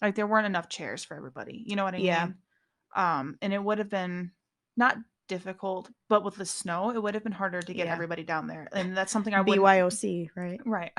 Like there weren't enough chairs for everybody. You know what I Yeah. mean? And it would have been not difficult, but with the snow, it would have been harder to get Yeah. everybody down there. And that's something I wouldn't BYOC, right? right.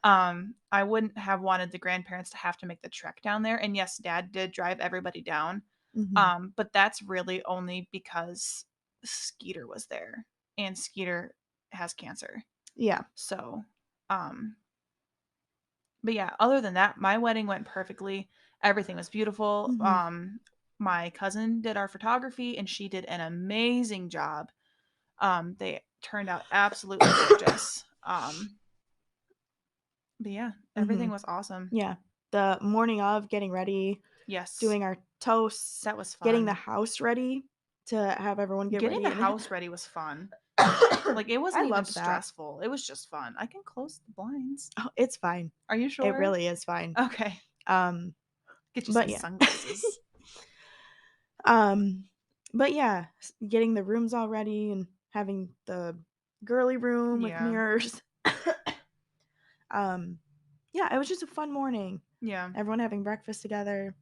I wouldn't have wanted the grandparents to have to make the trek down there. And yes, dad did drive everybody down. Mhm. But that's really only because Skeeter was there and Skeeter has cancer. Yeah. So, but yeah, other than that, my wedding went perfectly. Everything was beautiful. Mhm. My cousin did our photography and she did an amazing job. They turned out absolutely gorgeous. But yeah, everything Mhm. was awesome. Yeah. The morning of getting ready, Yes, doing our toasts, that was getting the fun. house ready to have everyone get Getting ready the and then house ready was fun. Like it I wasn't even loved that. stressful. It was just fun. I can close the blinds. Oh, it's fine. Are you It sure? really is fine. Okay. Um, Get you but some yeah. sunglasses. um, but yeah, getting the rooms all ready and having the girly room with Yeah. mirrors. um, yeah, it was just a fun morning. Yeah. Everyone having breakfast together.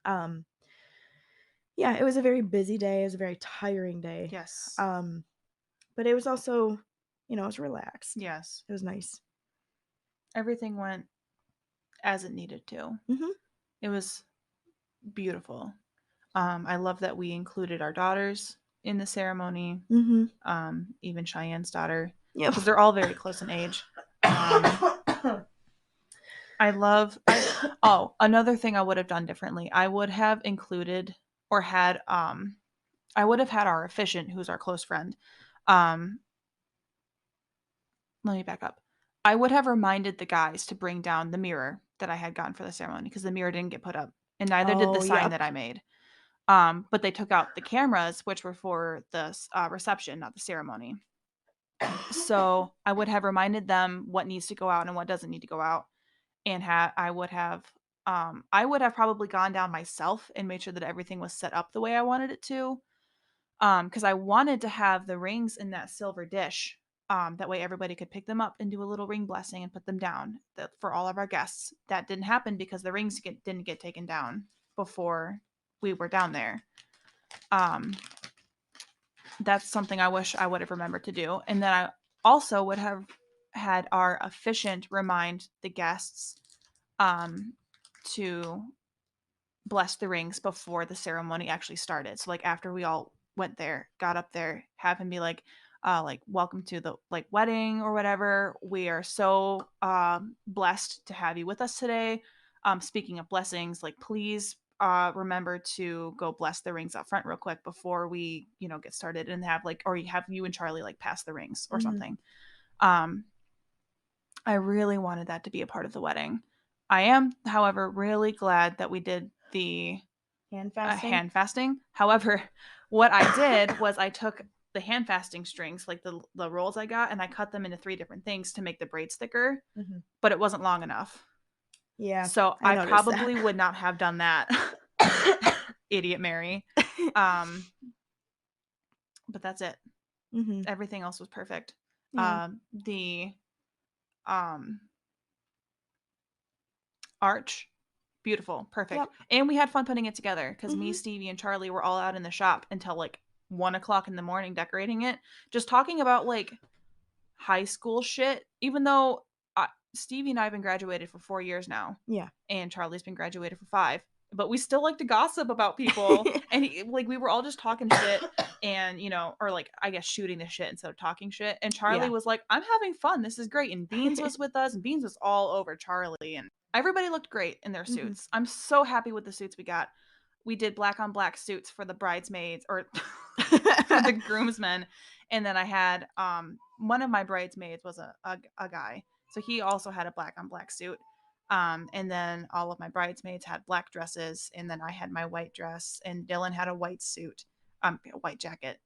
Um, yeah, it was a very busy day. It was a very tiring day. Yes. Um, but it was also, it was relaxed. Yes. It was nice. Everything went as it needed to. Mhm. It was beautiful. I love that we included our daughters in the ceremony. Mhm. Even Cheyenne's daughter, Yep. because they're all very close in age. I love. Oh, another thing I would have done differently. I would have included or had. I would have had our officiant, who's our close friend. Um, Let me back up. I would have reminded the guys to bring down the mirror that I had gotten for the ceremony because the mirror didn't get put up, and neither did the Oh, sign yep. that I made. But they took out the cameras, which were for the reception, not the ceremony. So I would have reminded them what needs to go out and what doesn't need to go out, and I would have probably gone down myself and made sure that everything was set up the way I wanted it to. Because I wanted to have the rings in that silver dish. That way everybody could pick them up and do a little ring blessing and put them down for all of our guests. That didn't happen because the rings didn't get taken down before we were down there. That's something I wish I would have remembered to do. And then I also would have had our officiant remind the guests to bless the rings before the ceremony actually started. So like after we all went there, got up there, have him be like welcome to the like wedding or whatever. We are so blessed to have you with us today. Speaking of blessings, like please remember to go bless the rings up front real quick before we, get started and have like or you have you and Charlie like pass the rings or Mhm. something. Um I really wanted that to be a part of the wedding. I am, however, really glad that we did the Hand fasting. hand fasting. However, what I did was I took the hand fasting strings, like the rolls I got, and I cut them into 3 different things to make the braids thicker, Mhm. but it wasn't long enough. Yeah, So I I noticed that. probably would not have done that. Idiot Mary. Um, but that's it. Mhm. Everything else was perfect. Yeah. The um arch, beautiful, perfect. Yep. And we had fun putting it together because me, Mhm. Stevie, and Charlie were all out in the shop until like 1 o'clock in the morning decorating it, just talking about like high school shit. Even though Stevie and I have been graduated for 4 years now, Yeah. and Charlie's been graduated for 5. but we still like to gossip about people. And we were all just talking shit and, or like, I guess shooting the shit instead of talking shit. And Charlie Yeah. was like, I'm having fun. This is great. And Beans was with us, and Beans was all over Charlie. And everybody looked great in their Mhm. suits. I'm so happy with the suits we got. We did black on black suits for the bridesmaids or for the groomsmen. And then I had one of my bridesmaids was a guy. So he also had a black on black suit. And then all of my bridesmaids had black dresses, and then I had my white dress, and Dylan had a white suit, a white jacket.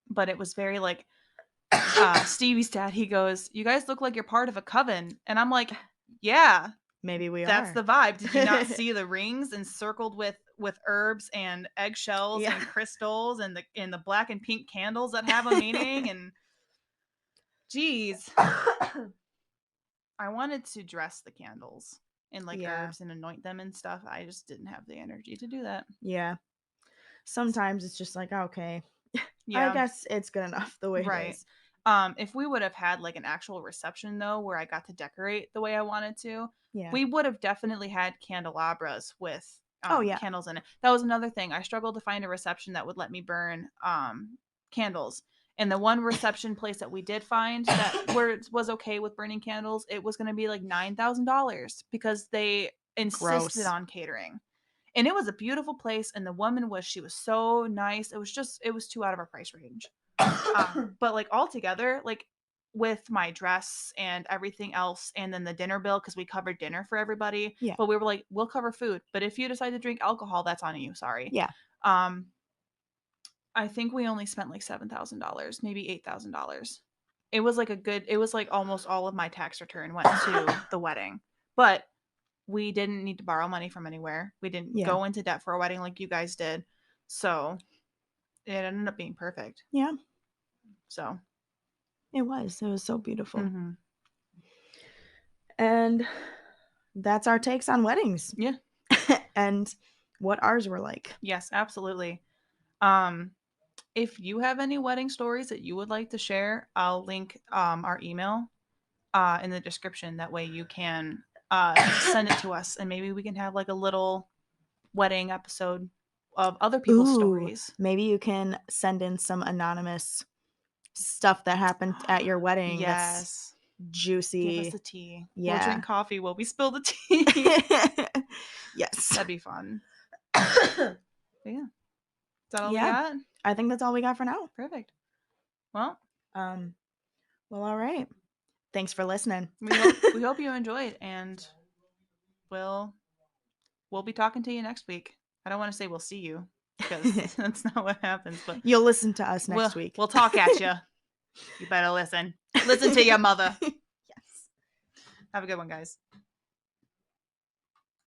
But it was very like Stevie's dad. He goes, "You guys look like you're part of a coven," and I'm like, "Yeah, Maybe we that's are. the vibe. Did you not see the rings encircled with herbs and eggshells Yeah. and crystals and the black and pink candles that have a meaning?" And geez, I wanted to dress the candles in like Yeah. herbs and anoint them and stuff. I just didn't have the energy to do that. Yeah. Sometimes it's just like, okay, I Yeah, guess it's good enough the way it right. is. If we would have had like an actual reception though, where I got to decorate the way I wanted to, Yeah. we would have definitely had candelabras with Oh, yeah. candles in it. That was another thing. I struggled to find a reception that would let me burn candles. And the one reception place that we did find that where it was okay with burning candles, it was going to be like $9,000 because they insisted Gross. on catering. And it was a beautiful place, and the woman she was so nice. It was too out of our price range. But like all together, like with my dress and everything else, and then the dinner bill because we covered dinner for everybody. Yeah. But we were like, we'll cover food, but if you decide to drink alcohol, that's on you. Sorry. Yeah. Um, I think we only spent like $7,000, maybe $8,000. It was like it was like almost all of my tax return went to the wedding, but we didn't need to borrow money from anywhere. We didn't Yeah. go into debt for a wedding like you guys did. So it ended up being perfect. Yeah. So It was. It was so beautiful. mm-hmm. And that's our takes on weddings. Yeah. And what ours were like. Yes, absolutely. If you have any wedding stories that you would like to share, I'll link our email in the description. That way you can send it to us, and maybe we can have like a little wedding episode of other people's stories. Maybe you can send in some anonymous stuff that happened at your wedding. Yes. That's juicy. Give us the tea. Yeah. We'll drink coffee while we spill the tea. Yes. That'd be fun. Yeah. Is that all we got? I think that's all we got for now. Perfect. Well, all right. Thanks for listening. We hope you enjoyed, and we'll be talking to you next week. I don't want to say we'll see you because that's not what happens, but you'll listen to us next week. We'll talk at you. You better listen. Listen to your mother. Yes. Have a good one, guys.